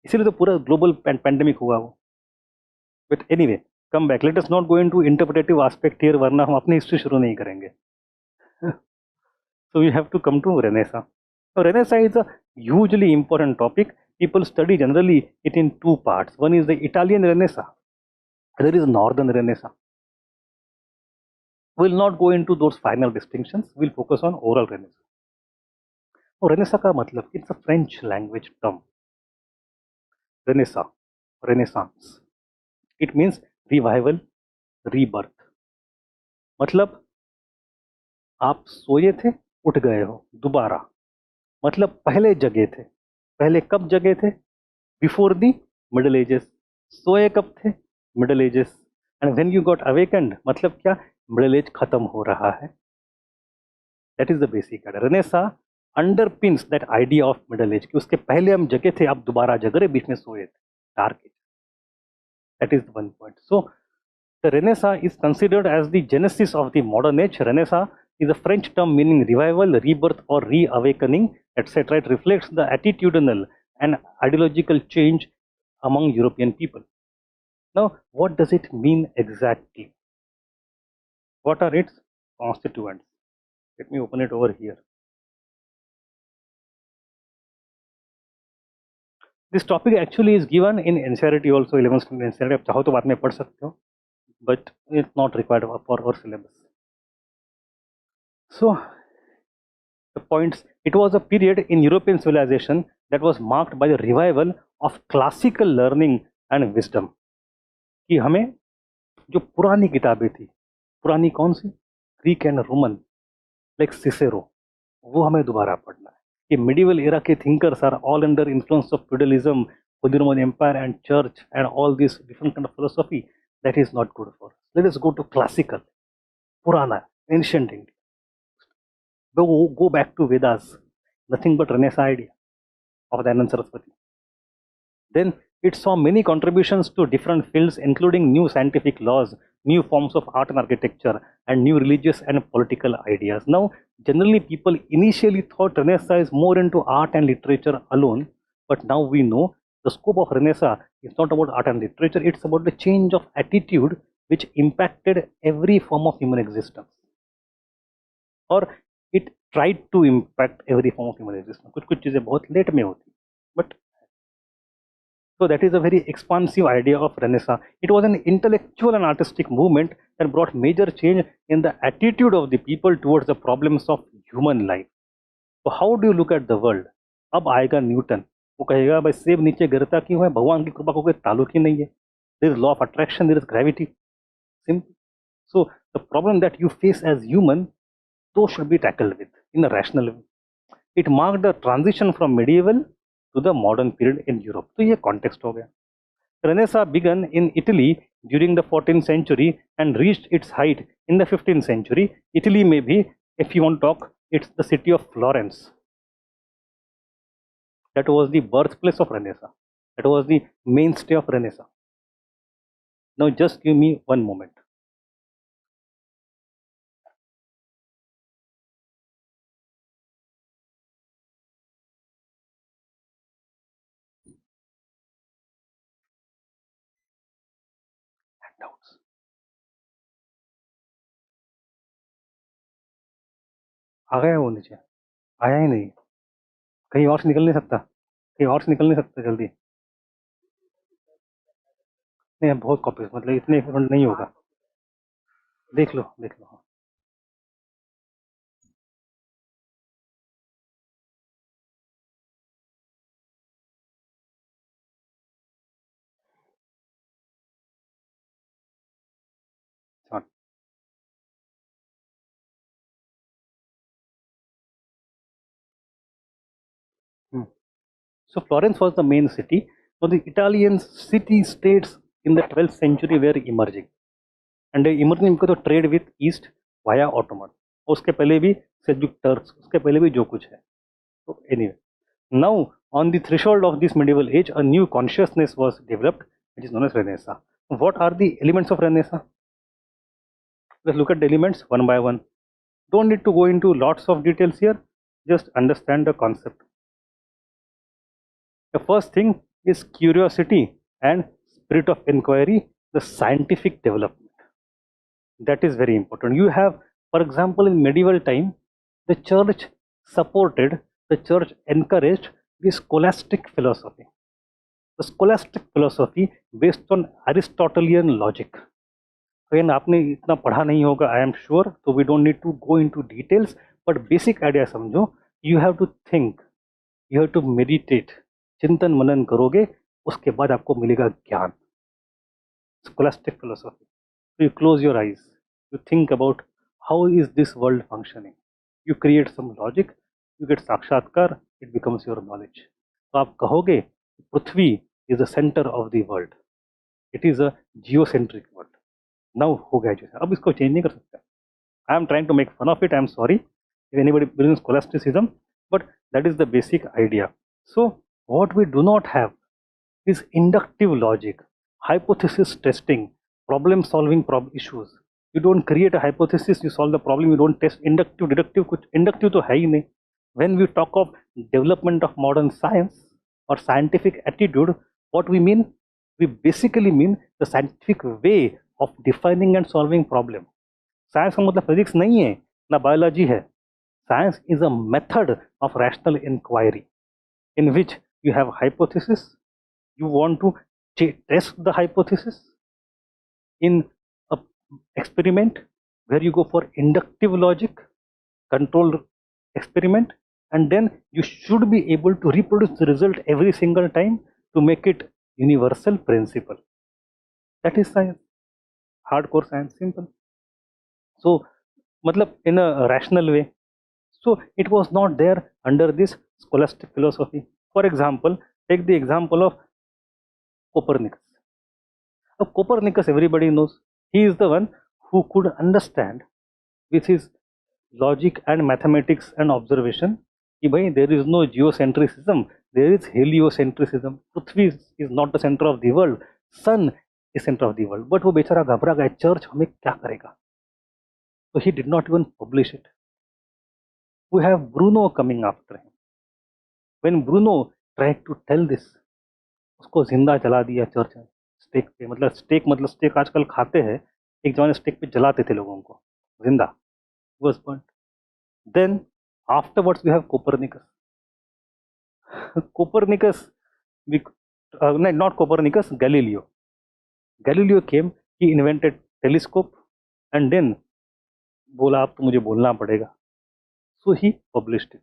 इसीलिए तो पूरा ग्लोबल पैंडेमिक हुआ वो. But anyway, come back, let us not go into interpretive aspect here, वरना हम अपनी हिस्ट्री शुरू नहीं करेंगे. So we have to come to Renaissance. So Renaissance is a hugely important topic. People study generally it in two parts. One is the Italian Renaissance. There is Northern Renaissance. We will not go into those final distinctions. We will focus on oral Renaissance. So Renaissance का मतलब, it's a French language term. Renaissance, Renaissance. It means revival, rebirth. मतलब आप सोए थे, उठ गए हो दोबारा. मतलब पहले जगे थे. पहले कब जगे थे? Before the middle ages. सोए कब थे? Middle ages. And when you got awakened, मतलब क्या? मिडल एज खत्म हो रहा है. That is the basic idea. Renaissance underpins that idea of middle age, कि उसके पहले हम जगे थे, अब दोबारा जग रहे, बीच में सोए थे, dark age. That is the one point. So the Renaissance is considered as the genesis of the modern age. Renaissance is a French term meaning revival, rebirth, or reawakening, etc. It reflects the attitudinal and ideological change among European people. Now, what does it mean exactly? What are its constituents? Let me open it over here. This topic actually is given in NCERT also, 11th standard NCERT. आप चाहो तो बाद में पढ़ सकते हो, but it's not required for our syllabus. So, the points, it was a period in European civilization that was marked by the revival of classical learning and wisdom. कि हमें जो पुरानी किताबें थी, पुरानी कौन सी? Greek and Roman, like Cicero, वो हमें दोबारा पढ़ना है. कि मिडिवल एरा के thinkers are all under influence of feudalism, holy Roman empire and church and all this different kind of philosophy. That is not good for. Let us go to classical, पुराना, ancient India. Go back to Vedas, nothing but Renaissance idea of Dayanand Saraswati. Then it saw many contributions to different fields, including new scientific laws, new forms of art and architecture, and new religious and political ideas. Now, generally people initially thought Renaissance is more into art and literature alone, but now we know the scope of Renaissance is not about art and literature, it's about the change of attitude which impacted every form of human existence. और it tried to impact every form of human existence. कुछ कुछ चीज़ें बहुत late में होती, but so that is a very expansive idea of Renaissance. It was an intellectual and artistic movement that brought major change in the attitude of the people towards the problems of human life. So how do you look at the world? अब आएगा Newton, वो कहेगा भाई सेब नीचे गिरता क्यों है? भगवान की कृपा को कोई ताल्लुक ही नहीं है. There is law of attraction, there is gravity. Simple. So the problem that you face as human, those should be tackled with in a rational way. It marked the transition from medieval to the modern period in Europe. तो ये context हो गया. Renaissance began in Italy during the 14th century and reached its height in the 15th century. Italy may be, if you want to talk, it's the city of Florence. That was the birthplace of Renaissance. That was the mainstay of Renaissance. Now just give me one moment. Handouts. आ गया वो नीचे? आया ही नहीं. कहीं और से निकल नहीं सकता? कहीं और से निकल नहीं सकता जल्दी? नहीं, बहुत कॉपीज, मतलब इतने नहीं होगा. देख लो, देख लो. So Florence was the main city. So the Italian city-states in the 12th century were emerging, and they emerging because of trade with East via Ottoman. उसके पहले भी Seljuk Turks, उसके पहले भी जो कुछ है. So anyway, now on the threshold of this medieval age, a new consciousness was developed, which is known as Renaissance. What are the elements of Renaissance? Let's look at the elements one by one. Don't need to go into lots of details here, just understand the concept. The first thing is curiosity and spirit of inquiry, the scientific development. That is very important. You have, for example, in medieval time, the church supported, the church encouraged the scholastic philosophy. The scholastic philosophy based on Aristotelian logic. Again, आपने इतना पढ़ा नहीं होगा, I am sure, so we don't need to go into details, but basic idea समझो. You have to think, you have to meditate, चिंतन मनन करोगे, उसके बाद आपको मिलेगा ज्ञान. Scholastic philosophy. So you close your eyes, you think about how is this world functioning. You create some logic, you get साक्षात्कार, it becomes your knowledge. तो आप कहोगे पृथ्वी is the center of the world. It is a geocentric world. Now हो गया जैसा, अब इसको change नहीं कर सकता. I am trying to make fun of it. I am sorry if anybody believes in scholasticism, but that is the basic idea. So what we do not have is inductive logic, hypothesis testing, problem solving issues. You don't create a hypothesis, you solve the problem. You don't test inductive, deductive. कुछ inductive तो है ही नहीं. When we talk of development of modern science or scientific attitude, what we mean? We basically mean the scientific way of defining and solving problem. Science का मतलब physics नहीं है, ना biology है. Science is a method of rational inquiry in which you have hypothesis, you want to test the hypothesis in a experiment where you go for inductive logic, controlled experiment, and then you should be able to reproduce the result every single time to make it universal principle. That is science. Hardcore science, simple. So, matlab in a rational way. So, it was not there under this scholastic philosophy. For example, take the example of Copernicus. Now, Copernicus, everybody knows, he is the one who could understand with his logic and mathematics and observation कि भाई there is no geocentrism, there is heliocentrism. Prithvi is not the center of the world, sun is center of the world. But वो बेचारा घबरा गया, church हमें क्या करेगा? So he did not even publish it. We have Bruno coming after him. When Bruno tried to tell this, उसको जिंदा जला दिया चर्च में स्टेक पे. मतलब स्टेक आजकल खाते हैं, एक जमाने स्टेक पे जलाते थे लोगों को जिंदा. Was burnt. Then afterwards we have Copernicus. Not Copernicus, Galileo. Galileo came, he invented telescope, and then बोला अब तो मुझे बोलना पड़ेगा. So he published it.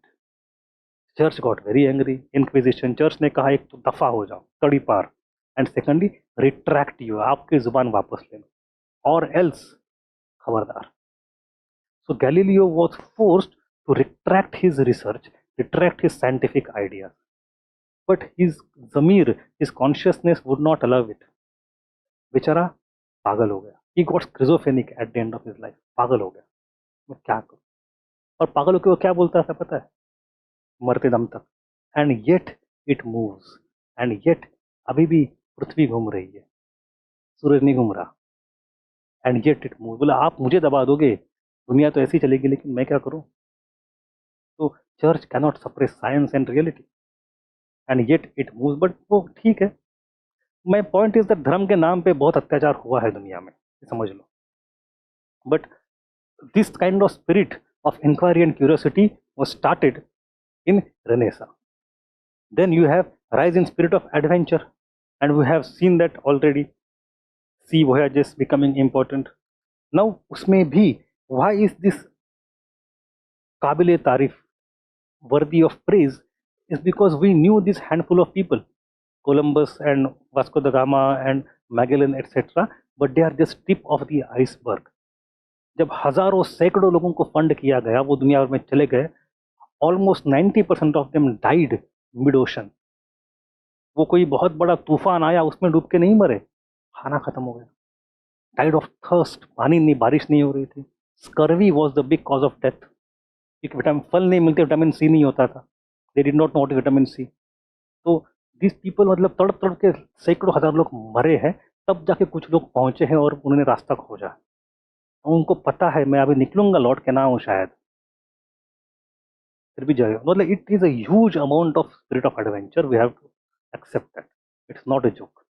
Church got very angry. Inquisition, church ने कहा एक तो दफा हो जाओ, तड़ी पार, and secondly retract you, आपकी जुबान वापस ले लो, or else खबरदार. So Galileo was forced to retract his research, retract his scientific ideas. But his zamir, his consciousness would not allow it. बेचारा पागल हो गया. He got schizophrenic at the end of his life. पागल हो गया. मैं क्या करूं? और पागल होकर वो क्या बोलता था पता है? मरते दम तक. And yet it moves. And yet अभी भी पृथ्वी घूम रही है. सूरज नहीं घूम रहा. And yet it moves. बोला आप मुझे दबा दोगे, दुनिया तो ऐसी चलेगी, लेकिन मैं क्या करूं? तो church cannot suppress science and reality, and yet it moves. But वो ठीक है. माय पॉइंट इज दैट धर्म के नाम पे बहुत अत्याचार हुआ है दुनिया में, समझ लो. But this kind of spirit of inquiry and curiosity was started in renaissance. Then you have rise in spirit of adventure, and we have seen that already. Sea voyages becoming important. Now उसमें भी why is this काबिले तारीफ, worthy of praise, is because we knew this handful of people, Columbus and Vasco da Gama and Magellan etc., but they are just tip of the iceberg. जब हजारों सैकड़ों लोगों को fund किया गया, वो दुनिया भर में चले गए, almost 90% of them died mid ocean. वो कोई बहुत बड़ा तूफान आया उसमें डूब के नहीं मरे, खाना खत्म हो गया, डाइड ऑफ थर्स्ट, पानी नहीं, बारिश नहीं हो रही थी। Scurvy was the big cause of death, क्योंकि विटामिन फल नहीं मिलते, विटामिन सी नहीं होता था, they did not know what is vitamin C. तो दिस पीपल मतलब तड़प तड़प के सैकड़ों हजार लोग मरे हैं, तब जाके कुछ लोग पहुंचे हैं और उन्होंने रास्ता खोजा। तो उनको पता है मैं अभी निकलूंगा लौट के ना हूँ शायद, फिर भी जाएगा। मतलब it is a huge amount of spirit of adventure, we have to accept that. It's not a joke.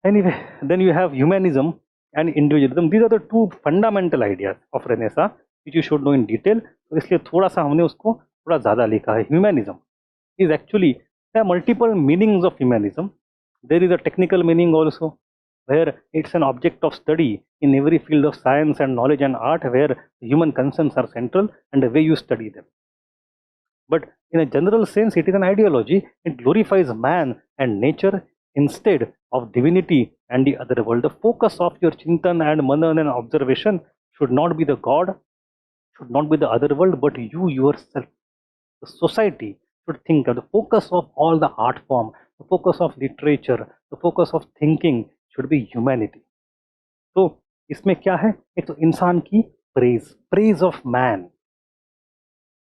Anyway, then you have humanism and individualism. These are the two fundamental ideas of Renaissance which you should know in detail. तो इसलिए थोड़ा सा हमने उसको थोड़ा ज़्यादा लिखा है. Humanism is actually, there are multiple meanings of humanism. There is a technical meaning also, where it's an object of study in every field of science and knowledge and art, where human concerns are central and the way you study them. But in a general sense, it is an ideology. It glorifies man and nature instead of divinity and the other world. The focus of your chintan and manan and observation should not be the God, should not be the other world, but you yourself. The society should think of the focus of all the art form, the focus of literature, the focus of thinking should be humanity. तो इसमें क्या है, एक तो इंसान की praise of man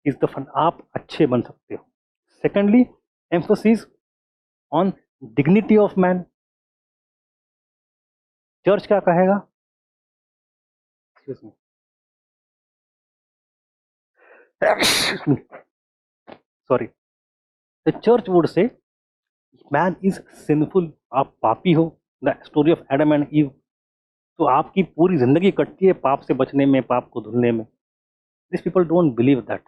is the fun, आप अच्छे बन सकते हो. Secondly, emphasis on dignity of man. Church क्या कहेगा, sorry, the church would say man is sinful, आप पापी हो. The story of Adam and Eve, तो आपकी पूरी जिंदगी कटती है पाप से बचने में, पाप को धुलने में. This people don't believe that,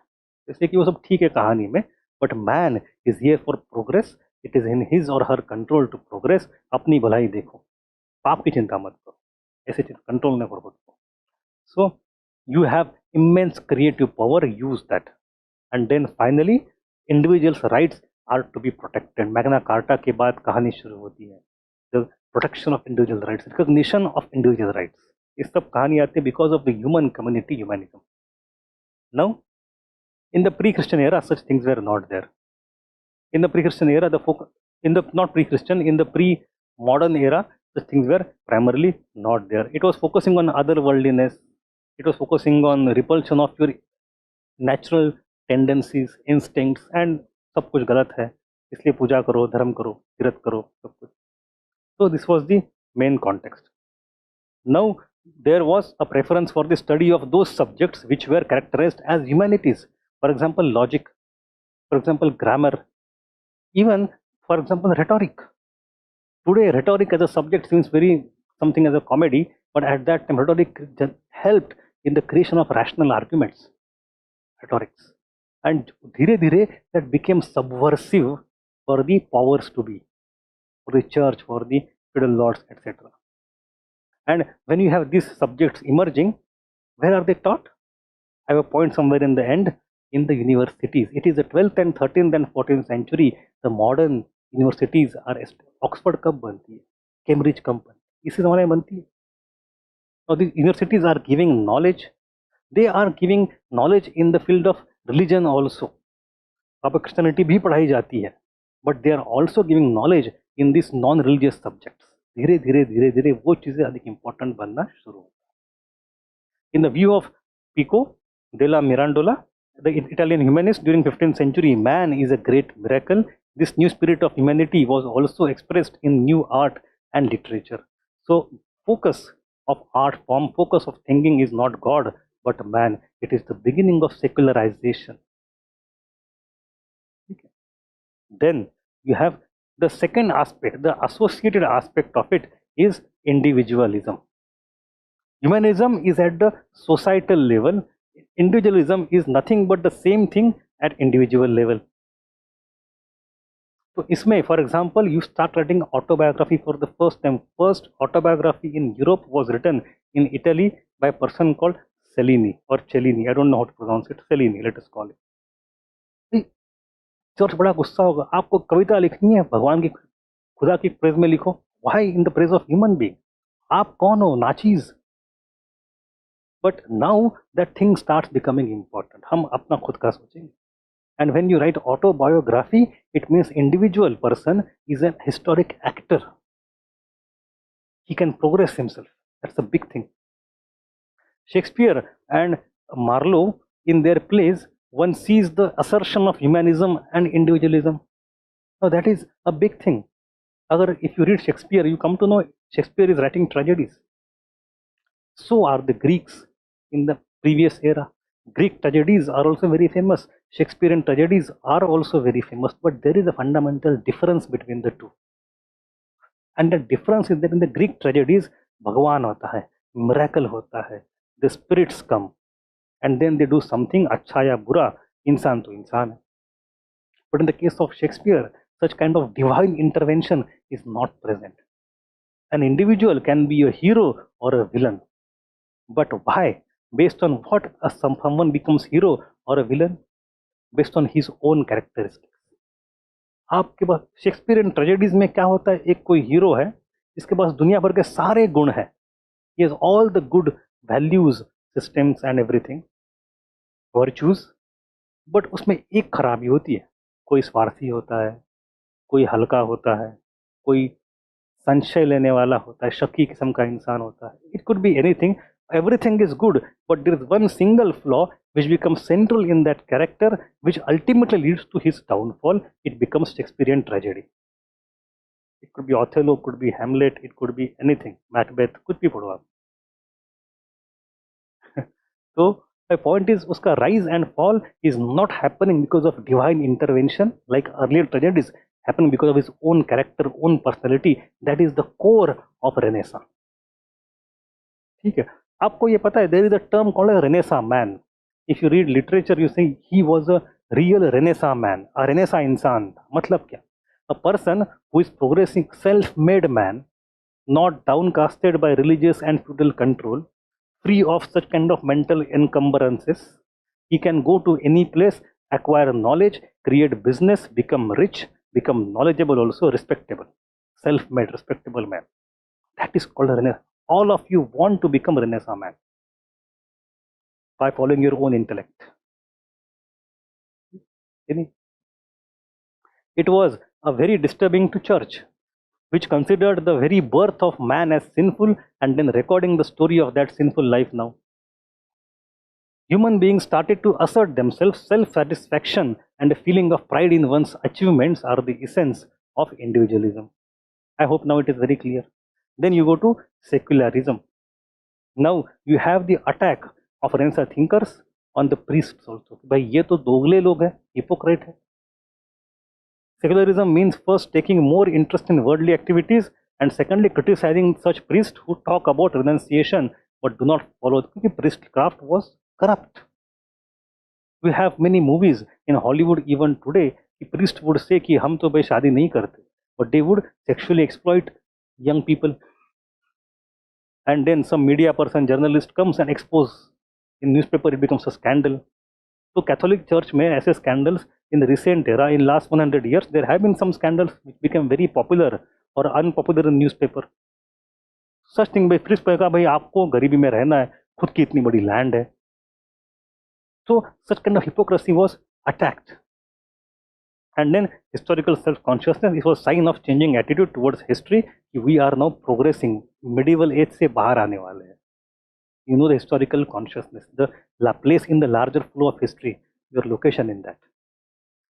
इसलिए कि वो सब ठीक है कहानी में, but man is here for progress. It is in his और हर कंट्रोल टू प्रोग्रेस. अपनी भलाई देखो, पाप की चिंता मत करो, ऐसे चीज कंट्रोल में करो खुद को. So you have immense creative power, use that. And then finally, individuals rights are to be protected. Magna Carta के बाद कहानी शुरू होती है, the protection of individual rights, recognition of individual rights. ये सब कहानी आती है because of the human community, humanism. Now, in the pre-Christian era, such things were not there. In the pre-Christian era, not pre-Christian, in the pre-modern era, such things were primarily not there. It was focusing on otherworldliness. It was focusing on repulsion of your natural tendencies, instincts, and सब कुछ गलत है, इसलिए पूजा करो, धर्म करो, तीर्थ करो, सब कुछ. So this was the main context. Now, there was a preference for the study of those subjects which were characterized as humanities. For example, logic, for example, grammar, even for example, rhetoric. Today, rhetoric as a subject seems very something as a comedy, but at that time, rhetoric helped in the creation of rational arguments, rhetorics. And dhire dhire that became subversive for the powers to be, for the church, for the feudal lords, etc. And when you have these subjects emerging, where are they taught? I have a point somewhere in the end, in the universities. It is the 12th and 13th and 14th century. The modern universities are Oxford कब बनती है, Cambridge कब बनती है, इसी जमाने में बनती है. Now these universities are giving knowledge. They are giving knowledge in the field of religion also. वहाँ पर Christianity भी पढ़ाई जाती है, but they are also giving knowledge in these non-religious subjects. धीरे धीरे धीरे धीरे वो चीजें अधिक इंपॉर्टेंट बनना शुरू होता है. In the view of Pico della Mirandola, the Italian humanist during 15th century, man is a great miracle. This new spirit of humanity was also expressed in new art and literature. So focus of art form, focus of thinking is not God but man. It is the beginning of secularization. Okay. Then you have the second aspect, the associated aspect of it is individualism. Humanism is at the societal level. Individualism is nothing but the same thing at individual level. So इसमें, for example, you start writing autobiography for the first time. First autobiography in Europe was written in Italy by a person called Cellini or Cellini. I don't know how to pronounce it. Cellini, let us call it. Church बड़ा गुस्सा होगा, आपको कविता लिखनी है भगवान की, खुदा की प्रेज में लिखो. Why in the praise of human being? आप कौन हो, नाचीज? But now that thing starts becoming important. हम अपना खुद का सोचेंगे. And when you write autobiography, it means individual person is an historic actor. He can progress himself. That's a big thing. Shakespeare and Marlowe, in their plays, one sees the assertion of humanism and individualism. Now that is a big thing. If you read Shakespeare, you come to know Shakespeare is writing tragedies. So are the Greeks in the previous era. Greek tragedies are also very famous. Shakespearean tragedies are also very famous, but there is a fundamental difference between the two. And the difference is that in the Greek tragedies, Bhagwan hota hai, miracle hota hai, the spirits come, and then they do something अच्छा या बुरा, इंसान तो इंसान है. But in the case of Shakespeare, such kind of divine intervention is not present. An individual can be a hero or a villain. But why? Based on what someone becomes hero or a villain? Based on his own characteristics. आपके पास Shakespearean tragedies में क्या होता है, एक कोई hero है जिसके पास दुनिया भर के सारे गुण हैं, he has all the good values, systems and everything, virtues, but उसमें एक खराबी होती है, कोई स्वार्थी होता है, कोई हल्का होता है, कोई संशय लेने वाला होता है, शकी किस्म का इंसान होता है. It could be anything. Everything is good, but there is one single flaw which becomes central in that character, which ultimately leads to his downfall. It becomes Shakespearean tragedy. It could be Othello, could be Hamlet, it could be anything, Macbeth, कुछ भी पढ़ो आप. So my point is, उसका rise and fall is not happening because of divine intervention like earlier tragedies, happening because of his own character, own personality. That is the core of Renaissance. ठीक है. आपको ये पता है, there is a term called a Renaissance man. If you read literature, you say he was a real Renaissance man, a Renaissance इंसान. मतलब क्या? A person who is progressing, self-made man, not downcasted by religious and feudal control, free of such kind of mental encumbrances. He can go to any place, acquire knowledge, create business, become rich, become knowledgeable, also respectable. Self-made, respectable man. That is called a Renaissance. All of you want to become a Renaissance man by following your own intellect. It was a very disturbing to church, which considered the very birth of man as sinful and then recording the story of that sinful life now. Human beings started to assert themselves. Self-satisfaction and a feeling of pride in one's achievements are the essence of individualism. I hope now it is very clear. Then you go to secularism. Now you have the attack of Renaissance thinkers on the priests also. भाई ये तो दोगले लोग हैं, hypocrite है. Secularism means first taking more interest in worldly activities and secondly criticizing such priests who talk about renunciation but do not follow, because priestcraft was corrupt. We have many movies in Hollywood even today. The priest would say कि हम तो भाई शादी नहीं करते, but they would sexually exploit young people. And then some media person, journalist comes and expose in newspaper, it becomes a scandal. So Catholic Church में ऐसे scandals in the recent era, in last 100 years, there have been some scandals which became very popular or unpopular in newspaper. Such thing by priest कहेगा भाई आपको गरीबी में रहना है, खुद की इतनी बड़ी land है. So such kind of hypocrisy was attacked. And then historical self-consciousness, it was sign of changing attitude towards history. We are now progressing. Medieval age से बाहर आने वाले हैं. You know the historical consciousness, the place in the larger flow of history, your location in that.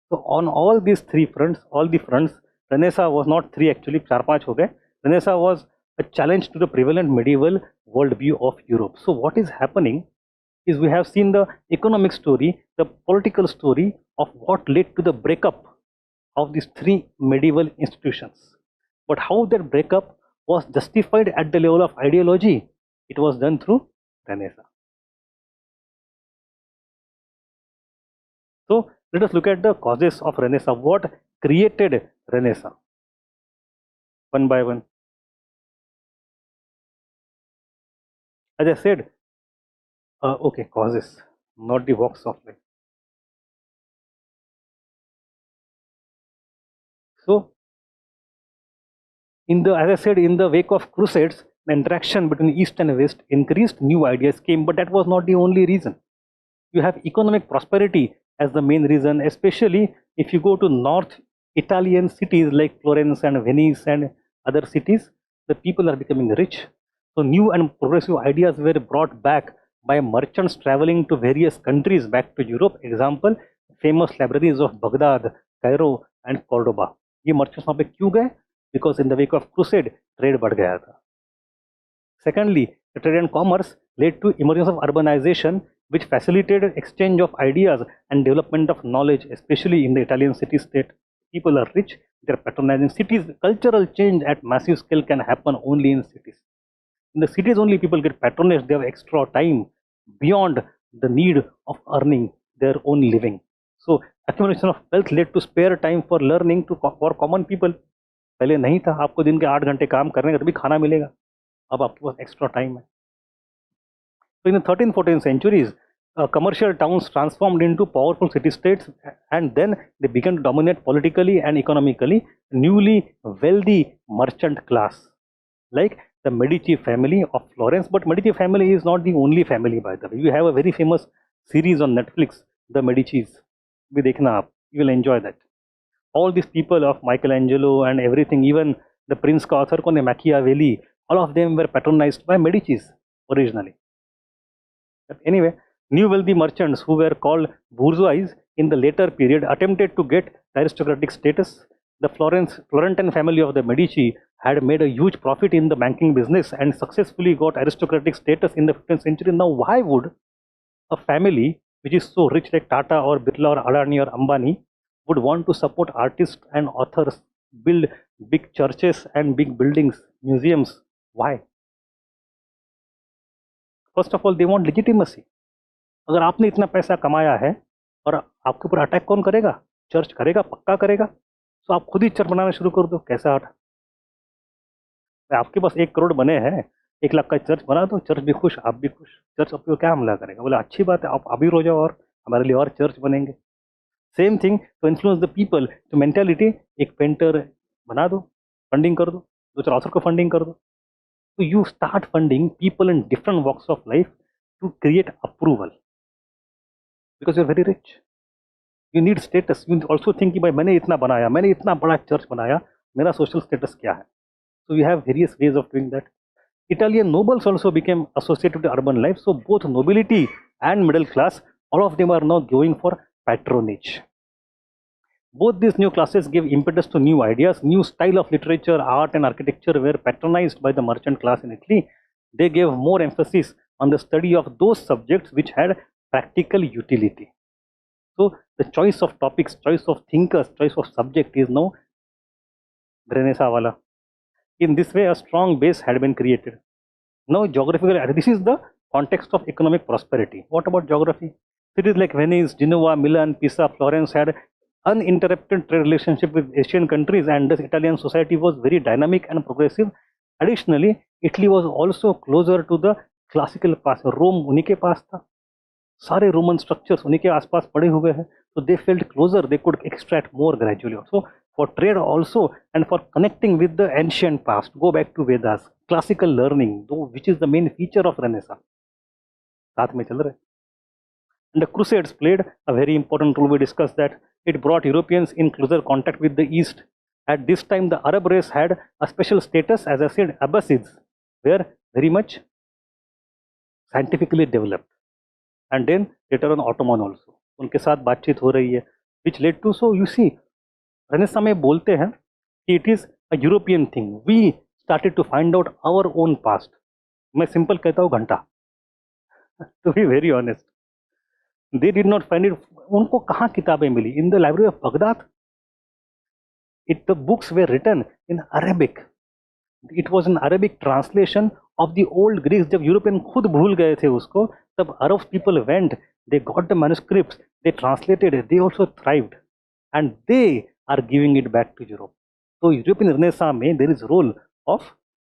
So on all these three fronts, all the fronts, Renaissance was not three actually, 4-5 हो गए. Renaissance was a challenge to the prevalent medieval worldview of Europe. So what is happening is we have seen the economic story, the political story of what led to the breakup of these three medieval institutions. But how that breakup was justified at the level of ideology, it was done through Renaissance. So let us look at the causes of Renaissance. What created Renaissance? One by one. As I said, okay, causes, not the walks of life. So, as I said, in the wake of Crusades, the interaction between East and West increased, new ideas came, but that was not the only reason. You have economic prosperity as the main reason, especially if you go to North Italian cities like Florence and Venice and other cities, the people are becoming rich. So new and progressive ideas were brought back by merchants traveling to various countries back to Europe. Example, famous libraries of Baghdad, Cairo and Cordoba. ये merchants वहाँ पे क्यों गए? Because in the wake of crusade, trade बढ़ गया था. Secondly, the trade and commerce led to emergence of urbanization, which facilitated exchange of ideas and development of knowledge, especially in the Italian city-state. People are rich, they're patronizing cities. Cultural change at massive scale can happen only in cities. In the cities only people get patronage, they have extra time beyond the need of earning their own living. So accumulation of wealth led to spare time for learning for common people. पहले नहीं था, आपको दिन के 8 घंटे काम करने का तभी खाना मिलेगा, अब आपके पास एक्स्ट्रा टाइम है. So in the 13th 14th centuries, commercial towns transformed into powerful city-states, and then they began to dominate politically and economically. Newly wealthy merchant class, like the Medici family of Florence. But Medici family is not the only family, by the way. You have a very famous series on Netflix, The Medicis. Bhi dekhna aap, you will enjoy that. All these people of Michelangelo and everything, even the Prince ka author kone, Machiavelli, all of them were patronized by Medicis originally. But anyway, new wealthy merchants who were called bourgeois in the later period attempted to get aristocratic status. The Florentine family of the Medici had made a huge profit in the banking business and successfully got aristocratic status in the 15th century. Now, why would a family which is so rich like Tata or Birla or Adani or Ambani would want to support artists and authors, build big churches and big buildings, museums? Why? First of all, they want legitimacy. अगर आपने इतना पैसा कमाया है और आपके ऊपर attack कौन करेगा? चर्च करेगा, पक्का करेगा. तो आप खुद ही चर्च बनाना शुरू कर दो. कैसा हटा? आपके पास 1 करोड़ बने हैं, 1 लाख का चर्च बना दो, चर्च भी खुश, आप भी खुश. चर्च आपको क्या हमला करेगा? बोले अच्छी बात है, आप अभी रो जाओ और हमारे लिए और चर्च बनेंगे. Same thing to influence the people, तो मेंटालिटी, एक पेंटर बना दो, फंडिंग कर दो, 2-4 ऑथर को फंडिंग कर दो. So you start funding people in different walks of life to create approval, because you're very rich. You need status. You also think कि भाई मैंने इतना बनाया, मैंने इतना बड़ा चर्च बनाया, मेरा social status क्या है? So you have various ways of doing that. Italian nobles also became associated with urban life. So both nobility and middle class, all of them are now going for patronage. Both these new classes gave impetus to new ideas. New style of literature, art and architecture were patronized by the merchant class in Italy. They gave more emphasis on the study of those subjects which had practical utility. So the choice of topics, choice of thinkers, choice of subject is now Renaissance wala. In this way, a strong base had been created. Now geographical, this is the context of economic prosperity. What about geography? Cities like Venice, Genoa, Milan, Pisa, Florence had uninterrupted trade relationship with Asian countries, and thus Italian society was very dynamic and progressive. Additionally, Italy was also closer to the classical past. Rome उन्हीं के पास था, सारे Roman structures उन्हीं के आसपास पड़े हुए हैं, so they felt closer. They could extract more gradually. So for trade also, and for connecting with the ancient past, go back to Vedas, classical learning, though, which is the main feature of Renaissance. साथ में चल रहे. And the Crusades played a very important role. We discussed that. It brought Europeans in closer contact with the East. At this time, the Arab race had a special status. As I said, Abbasids were very much scientifically developed. And then later on Ottoman also. उनके साथ बातचीत हो रही है, which led to, so you see, Renaissance में बोलते हैं कि it is a European thing. We started to find out our own past. मैं simple कहता हूँ घंटा. To be very honest. They did not find it. उनको कहाँ किताबें मिली? In the library of Baghdad. The books were written in Arabic. It was an Arabic translation of the old Greeks. जब European खुद भूल गए थे उसको, तब Arab people went, they got the manuscripts, they translated it, they also thrived, and they are giving it back to Europe. So European Renaissance में there is role of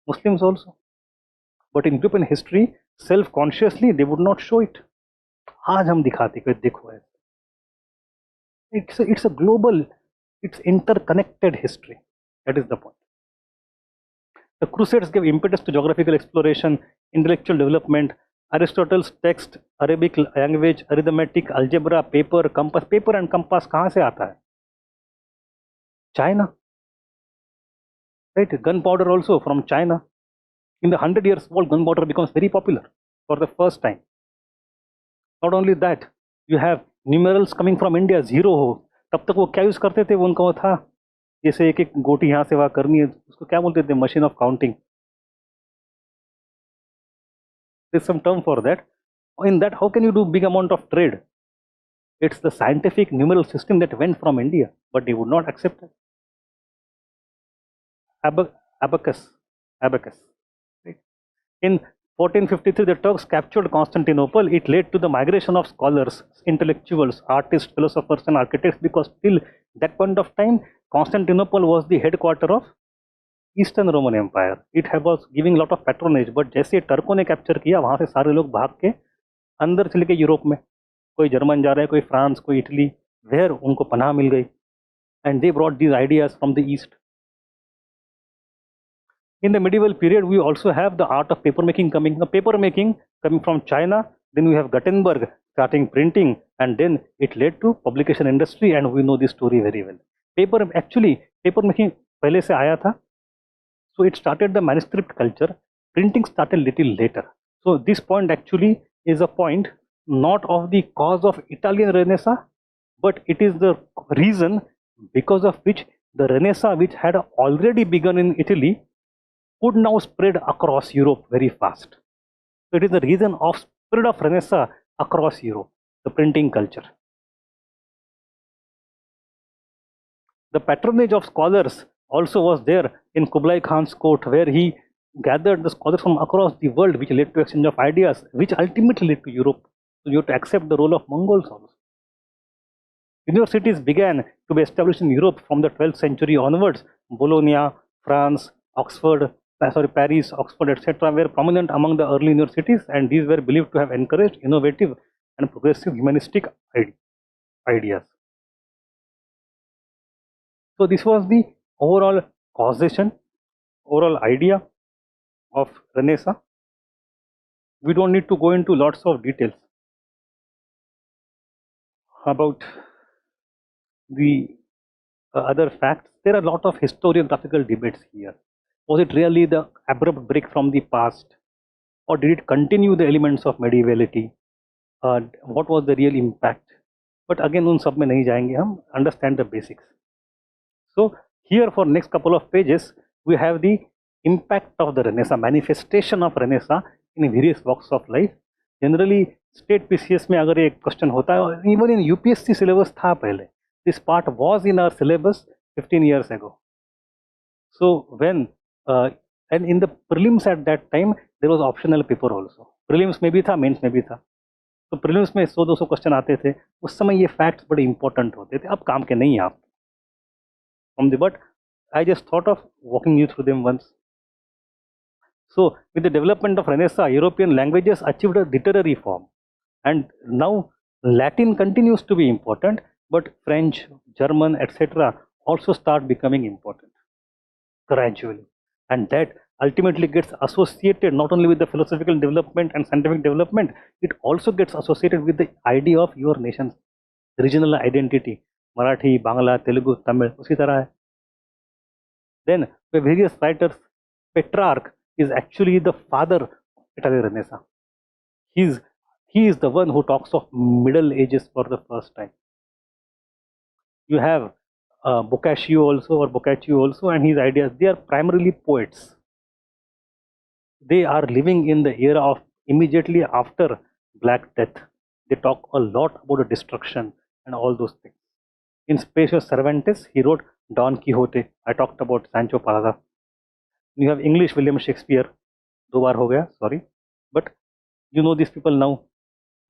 Muslims also, but in European history, self-consciously they would not show it. आज हम दिखाते कि देखो है. It's a global, it's interconnected history. That is the point. The Crusades gave impetus to geographical exploration, intellectual development. Aristotle's text, Arabic language, arithmetic, algebra, paper, compass. Paper and compass कहाँ से आता है? China, right? Gunpowder also from China. In the 100 years old, gunpowder becomes very popular for the first time. Not only that, you have numerals coming from India, zero हो, तब तक वो क्या use करते थे? वो उनका वो था, जैसे एक एक गोटी यहाँ से वहाँ करनी है, उसको क्या बोलते थे? Machine of counting. There's some term for that. In that, how can you do big amount of trade? It's the scientific numeral system that went from India, but they would not accept it. Abacus. Right? In 1453, the Turks captured Constantinople. It led to the migration of scholars, intellectuals, artists, philosophers, and architects, because till that point of time, Constantinople was the headquarter of Eastern Roman Empire. It was giving lot of patronage, but जैसे टर्कों ने capture किया, वहां से सारे लोग भाग के अंदर चले गए यूरोप में. कोई जर्मन जा रहा है, कोई फ्रांस, कोई इटली, वेयर उनको पनाह मिल गई. And they brought these ideas from the east. In the medieval period, we also have the art of paper making coming. The paper making coming from China. Then we have Gutenberg starting printing, and then it led to publication industry, and we know this story very well. Paper making पहले से आया था. So it started the manuscript culture. Printing started little later. So this point actually is a point not of the cause of Italian Renaissance, but it is the reason because of which the Renaissance, which had already begun in Italy, could now spread across Europe very fast. So it is the reason of spread of Renaissance across Europe, the printing culture. The patronage of scholars also was there in Kublai Khan's court, where he gathered the scholars from across the world, which led to exchange of ideas, which ultimately led to Europe. So you have to accept the role of Mongols also. Universities began to be established in Europe from the 12th century onwards. Bologna, France, Paris, Oxford, etc. were prominent among the early universities, and these were believed to have encouraged innovative and progressive humanistic ideas. So this was the overall causation, overall idea of Renaissance. We don't need to go into lots of details about the other facts. There are a lot of historiographical debates here. Was it really the abrupt break from the past, or did it continue the elements of medievality? What was the real impact? But again, उन सब में नहीं जाएंगे हम. Understand the basics. So here, for next couple of pages, we have the impact of the Renaissance, manifestation of Renaissance in various walks of life. Generally, state PCS में अगर एक question होता है, even in UPSC syllabus था पहले. This part was in our syllabus 15 years ago. So when and in the prelims at that time, there was optional paper also. Prelims में भी था, mains में भी था. तो prelims में 100-200 क्वेश्चन आते थे. उस समय ये facts बड़े important होते थे. अब काम के नहीं आप. But I just thought of walking you through them once. So with the development of Renaissance, European languages achieved a literary form, and now Latin continues to be important, but French, German, etc. also start becoming important gradually, and that ultimately gets associated not only with the philosophical development and scientific development, it also gets associated with the idea of your nation's regional identity. Marathi, Bangla, Telugu, Tamil, उसी तरह है. Then by various writers, Petrarch is actually the father of Italian Renaissance. He is the one who talks of Middle Ages for the first time. You have Boccaccio also, and his ideas. They are primarily poets. They are living in the era of immediately after Black Death. They talk a lot about the destruction and all those things. In space of Cervantes, he wrote Don Quixote. I talked about Sancho Panza. You have English William Shakespeare. दो बार हो गया, sorry. But you know these people now.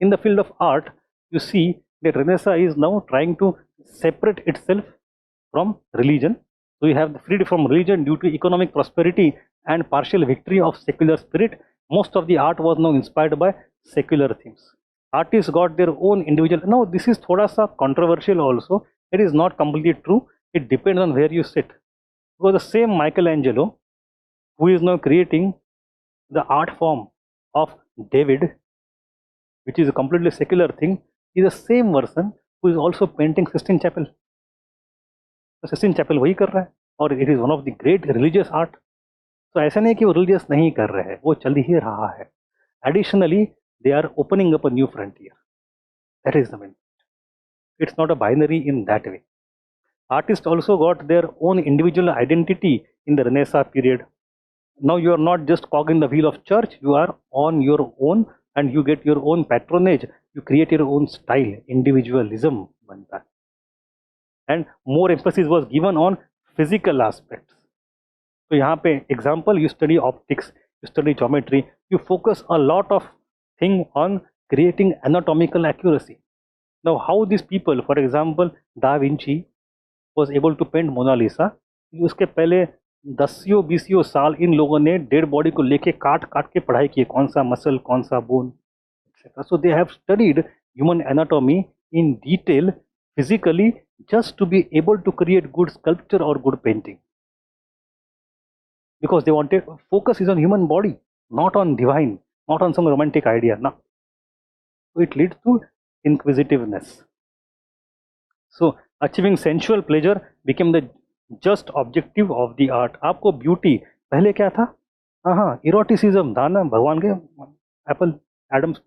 In the field of art, you see that Renaissance is now trying to separate itself from religion. So you have the freedom from religion due to economic prosperity and partial victory of secular spirit. Most of the art was now inspired by secular themes. Artists got their own individual. Now this is thoda sa controversial also. It is not completely true. It depends on where you sit. Because the same Michelangelo, who is now creating the art form of David, which is a completely secular thing, is the same person who is also painting Sistine Chapel. तो cysteine chapel वही कर रहा है और it is one of the great religious art. तो ऐसा नहीं कि वो रिलीजियस नहीं कर रहे हैं, वो चल ही रहा है. Additionally they are opening up a new frontier. That is the main. It's not a binary in that way. Artists also got their own individual identity in the Renaissance period. Now you are not just cog in the wheel of church, you are on your own and you get your own patronage, you create your own style, individualism बनता है. And more emphasis was given on physical aspects. तो यहाँ पे example, you study optics, you study geometry, you focus a lot of thing on creating anatomical accuracy. Now how these people, for example Da Vinci was able to paint Mona Lisa, उसके पहले 10-20 साल इन लोगों ने dead body को लेके काट काट के पढ़ाई की, कौन सा मसल, कौन सा bone, etcetera. So they have studied human anatomy in detail physically just to be able to create good sculpture or good painting, because they wanted focus is on human body, not on divine, not on some romantic idea. No, so it leads to inquisitiveness. So achieving sensual pleasure became the just objective of the art. आपको beauty पहले क्या था? हाँ, eroticism था ना, भगवान के Apple Adams.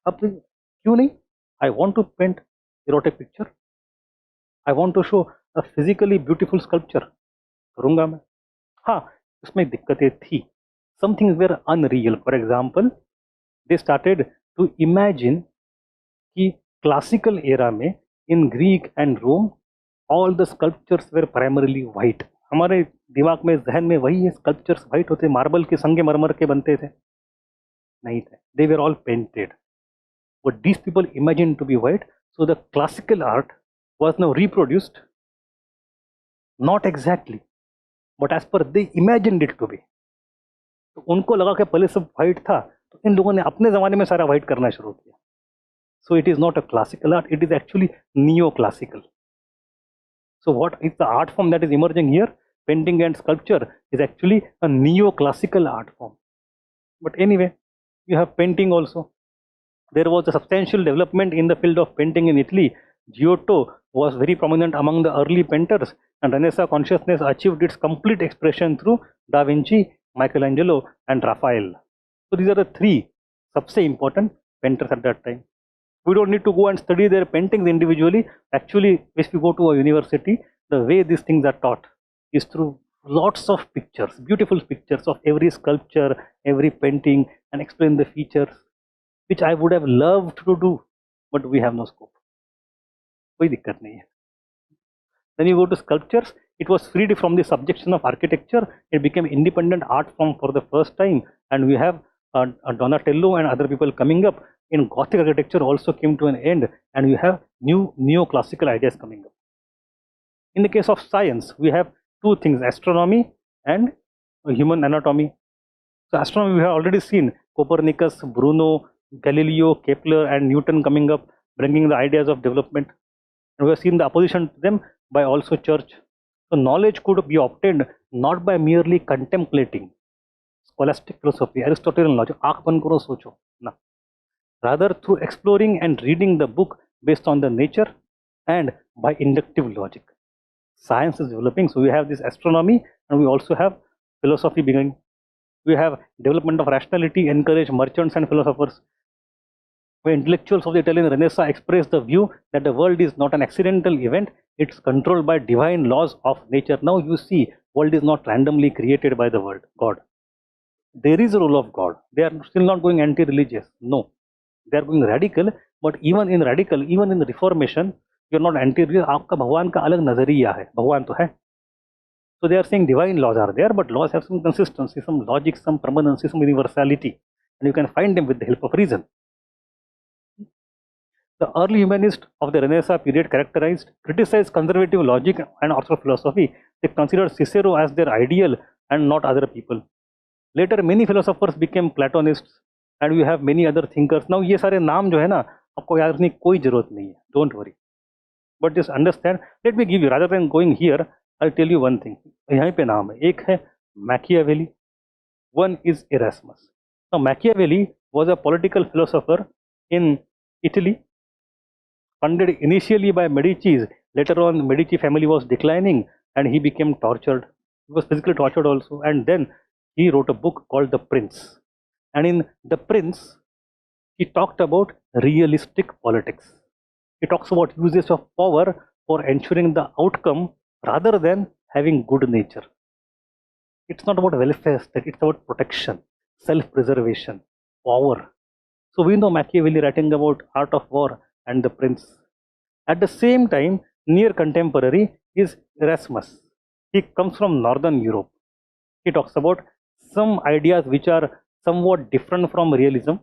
अब क्यों नहीं? I want to paint erotic picture, I want to show a physically beautiful sculpture, करूँगा मैं. हाँ, उसमें दिक्कतें थी. Some things were unreal. For example they started to imagine कि क्लासिकल एरा में in Greek and Rome all the sculptures were primarily white. हमारे दिमाग में, जहन में वही है, स्कल्पचर्स वाइट होते, मार्बल के संगमरमर के बनते थे, नहीं थे. They were all painted. What these people imagined to be white, so the classical art was now reproduced, not exactly, but as per they imagined it to be. तो उनको लगा कि पहले सब वाइट था, तो इन लोगों ने अपने ज़माने में सारा वाइट करना शुरू किया. So it is not a classical art, it is actually neoclassical. So what is the art form that is emerging here? Painting and sculpture is actually a neoclassical art form. But anyway, you have painting also. There was a substantial development in the field of painting in Italy. Giotto was very prominent among the early painters, and Renaissance consciousness achieved its complete expression through Da Vinci, Michelangelo, and Raphael. So these are the three सबसे important painters at that time. We don't need to go and study their paintings individually. Actually, if you go to a university, the way these things are taught is through lots of pictures, beautiful pictures of every sculpture, every painting, and explain the features, which I would have loved to do, but we have no scope. कोई दिक्कत नहीं है. Then you go to sculptures, it was freed from the subjection of architecture, it became independent art form for the first time, and we have Donatello and other people coming up. In Gothic architecture also came to an end, and we have new neoclassical ideas coming up. In the case of science, we have two things, astronomy and human anatomy. So astronomy we have already seen Copernicus, Bruno, Galileo, Kepler, and Newton coming up, bringing the ideas of development. And we have seen the opposition to them by also church. So knowledge could be obtained not by merely contemplating scholastic philosophy, Aristotelian logic, आँख बंद करो सोचो, ना. Rather through exploring and reading the book based on the nature and by inductive logic. Science is developing, so we have this astronomy and we also have philosophy beginning. We have development of rationality, encourage merchants and philosophers. Where intellectuals of the Italian Renaissance expressed the view that the world is not an accidental event, it's controlled by divine laws of nature. Now you see, world is not randomly created by the world, God. There is a role of God. They are still not going anti-religious. No. They are going radical, but even in radical, even in reformation, you are not anti-religious. आपका भगवान का अलग नजरिया है, भगवान तो है. So they are saying divine laws are there, but laws have some consistency, some logic, some permanency, some universality, and you can find them with the help of reason. The early humanists of the Renaissance period criticized conservative logic and orthodox philosophy. They considered Cicero as their ideal and not other people. Later, many philosophers became Platonists, and we have many other thinkers. Now, ये सारे नाम जो है ना, आपको याद रखने की कोई जरूरत नहीं है. Don't worry. But just understand. Let me give you, rather than going here, I'll tell you one thing. यहाँ पे नाम है. एक है Machiavelli. One is Erasmus. Now, Machiavelli was a political philosopher in Italy, funded initially by Medici's. Later on, Medici family was declining and he became tortured. He was physically tortured also. And then he wrote a book called The Prince. And in The Prince, he talked about realistic politics. He talks about uses of power for ensuring the outcome rather than having good nature. It's not about welfare state, it's about protection, self preservation, power. So we know Machiavelli writing about art of war and the prince. At the same time, near contemporary is Erasmus. He comes from Northern Europe. He talks about some ideas which are somewhat different from realism.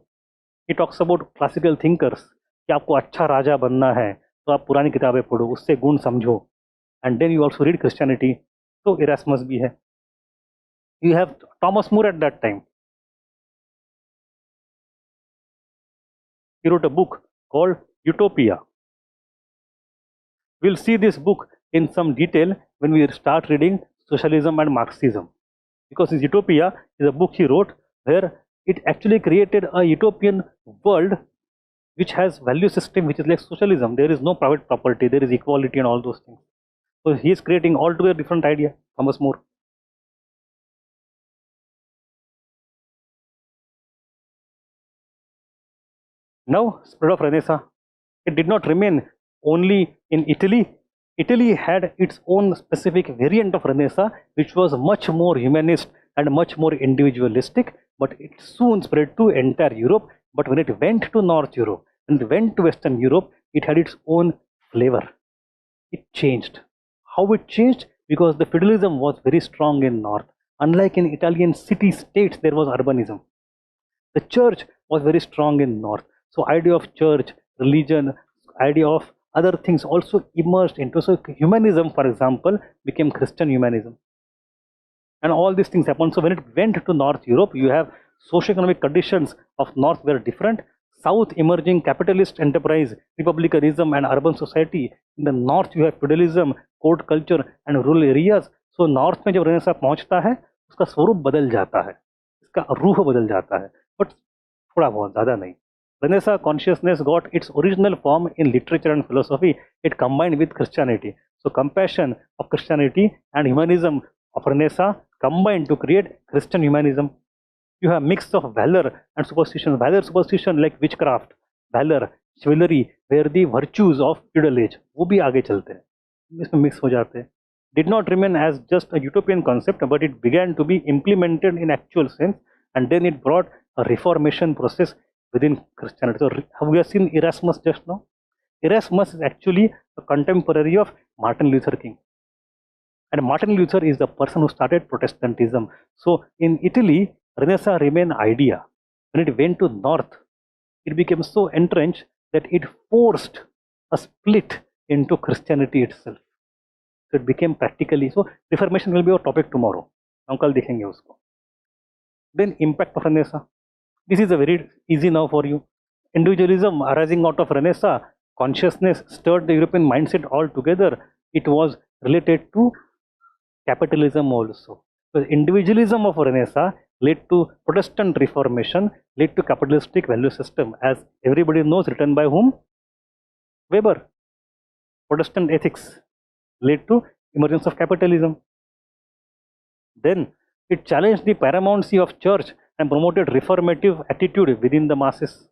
He talks about classical thinkers कि आपको अच्छा राजा बनना है तो आप पुरानी किताबें पढ़ो, उससे गुण समझो. And then you also read Christianity. तो Erasmus भी है. You have Thomas More at that time. He wrote a book called Utopia. We'll see this book in some detail when we start reading Socialism and Marxism. Because his Utopia is a book he wrote where it actually created a utopian world which has value system which is like socialism. There is no private property, there is equality and all those things. So he is creating altogether different idea, Thomas More. Now, spread of Renaissance. It did not remain only in Italy. Italy had its own specific variant of Renaissance, which was much more humanist and much more individualistic, but it soon spread to entire Europe. But when it went to North Europe and went to Western Europe, it had its own flavor. It changed. How it changed? Because the feudalism was very strong in North. Unlike in Italian city states, there was urbanism. The church was very strong in North. So idea of church, religion, idea of other things also emerged into. So humanism, for example, became Christian humanism. And all these things happened. So when it went to North Europe, you have socio-economic conditions of North were different. South emerging capitalist enterprise, republicanism and urban society. In the North you have feudalism, court culture and rural areas. So North में जब renaissance पहुंचता है, उसका स्वरूप बदल जाता है, इसका रूह बदल जाता है, but थोड़ा बहुत ज़्यादा नहीं. Renaissance consciousness got its original form in literature and philosophy. It combined with Christianity. So compassion of Christianity and humanism of Renaissance combined to create Christian humanism. You have mix of valor and superstition. Valor, superstition like witchcraft, valor, chivalry, where the virtues of feudal age वो भी आगे चलते हैं, इसमें mix हो जाते हैं. Did not remain as just a utopian concept, but it began to be implemented in actual sense, and then it brought a reformation process within Christianity. So have we seen Erasmus just now? Erasmus is actually a contemporary of Martin Luther King. And Martin Luther is the person who started Protestantism. So in Italy, Renaissance remained idea. When it went to North, it became so entrenched that it forced a split into Christianity itself. So it became practically. So Reformation will be our topic tomorrow. हम कल देखेंगे उसको. Then impact of Renaissance. This is a very easy now for you. Individualism arising out of Renaissance, consciousness stirred the European mindset altogether. It was related to capitalism also. So individualism of Renaissance led to Protestant Reformation, led to capitalistic value system, as everybody knows, written by whom? Weber. Protestant ethics led to emergence of capitalism. Then it challenged the paramountcy of church and promoted reformative attitude within the masses.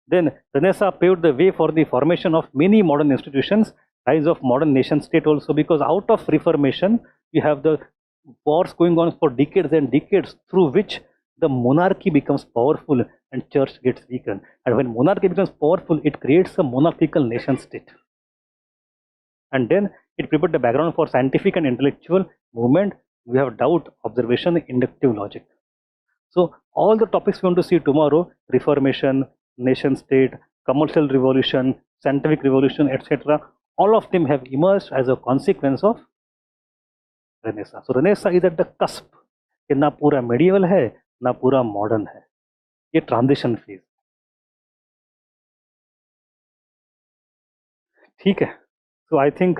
Then Renaissance paved the way for the formation of many modern institutions, rise of modern nation state also, because out of Reformation you have the wars going on for decades and decades, through which the monarchy becomes powerful and church gets weakened. And when monarchy becomes powerful, it creates a monarchical nation state. And then it prepared the background for scientific and intellectual movement. We have doubt, observation, inductive logic. So all the topics we want to see tomorrow: Reformation, nation state, commercial revolution, scientific revolution, etc. all of them have emerged as a consequence of Renaissance. So Renaissance is at the cusp. कि ना पूरा medieval है ना पूरा modern है, ये transition phase. ठीक है. So I think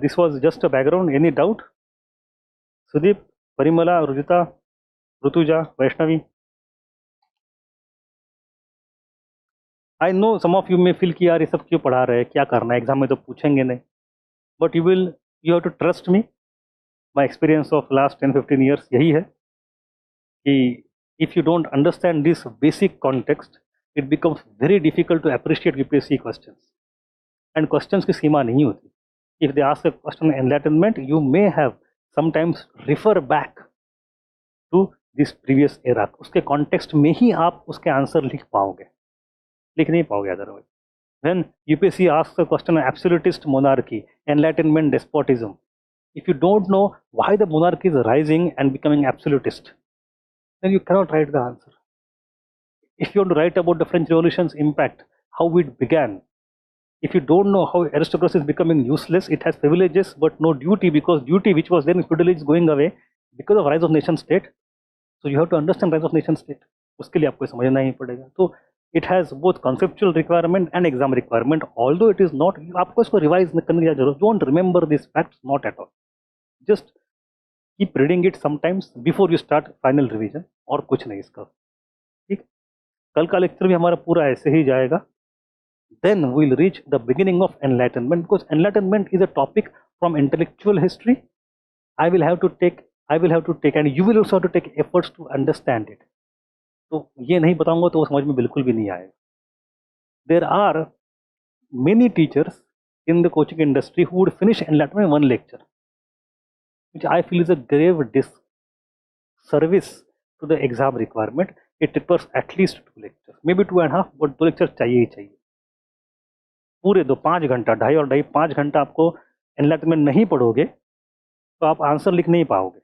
this was just a background. Any doubt? Sudeep, Parimala, Rujita, Rutuja, Vaishnavi. I know some of you में फील कि यार ये सब क्यों पढ़ा रहे हैं, क्या करना है, एग्जाम में तो पूछेंगे नहीं. But you have to trust me. My experience of last 10-15 years यही है कि if you don't understand this basic context, it becomes very difficult to appreciate UPSC questions. And questions की सीमा नहीं होती. If they ask a question on enlightenment, you may have sometimes refer back to this previous era. उसके context में ही आप उसके answer लिख नहीं पाओगे otherwise. When UPSC asks a question on absolutist monarchy, enlightenment, despotism, if you don't know why the monarchy is rising and becoming absolutist, then you cannot write the answer. If you want to write about the French Revolution's impact, how it began, if you don't know how aristocracy is becoming useless, it has privileges but no duty, because duty, which was then privilege, is going away because of rise of nation state. So you have to understand rise of nation state. उसके लिए आपको समझना ही पड़ेगा. तो it has both conceptual requirement and exam requirement. Although it is not, आपको इसको revise करने की जरूरत. Don't remember these facts, not at all. Just keep reading it sometimes before you start final revision. और कुछ नहीं इसका. ठीक. कल का लेक्चर भी हमारा पूरा ऐसे ही जाएगा. Then we'll reach the beginning of enlightenment, because enlightenment is a topic from intellectual history. I will have to take, and you will also have to take efforts to understand it. तो ये नहीं बताऊंगा तो वो समझ में बिल्कुल भी नहीं आएगा. There are many teachers in the coaching industry who would finish enlightenment in one lecture, which I feel is a grave disservice to the exam requirement. It requires at least 2 lectures, maybe 2.5, but 2 lectures चाहिए ही चाहिए. पूरे 5 घंटा, 2.5 और 2.5 5 घंटा आपको enlightenment नहीं पढ़ोगे तो आप आंसर लिख नहीं पाओगे.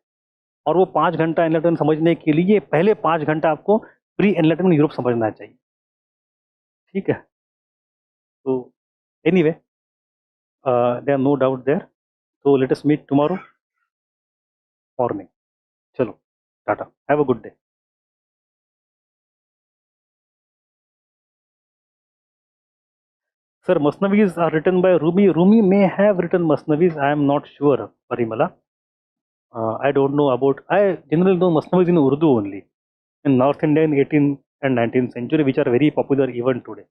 और वो 5 घंटा एनलाइटमेंट समझने के लिए पहले 5 घंटा आपको प्री एनलाइटमेंट यूरोप समझना चाहिए. ठीक है. तो anyway, there are no doubt there. तो let us meet tomorrow morning. चलो, tata, have a good day. Sir, Masnavis are written by Rumi. Rumi may have written Masnavis. I am not sure, Parimala. I don't know about. I generally know Masnavis in Urdu only, in North India in 18th and 19th century, which are very popular even today.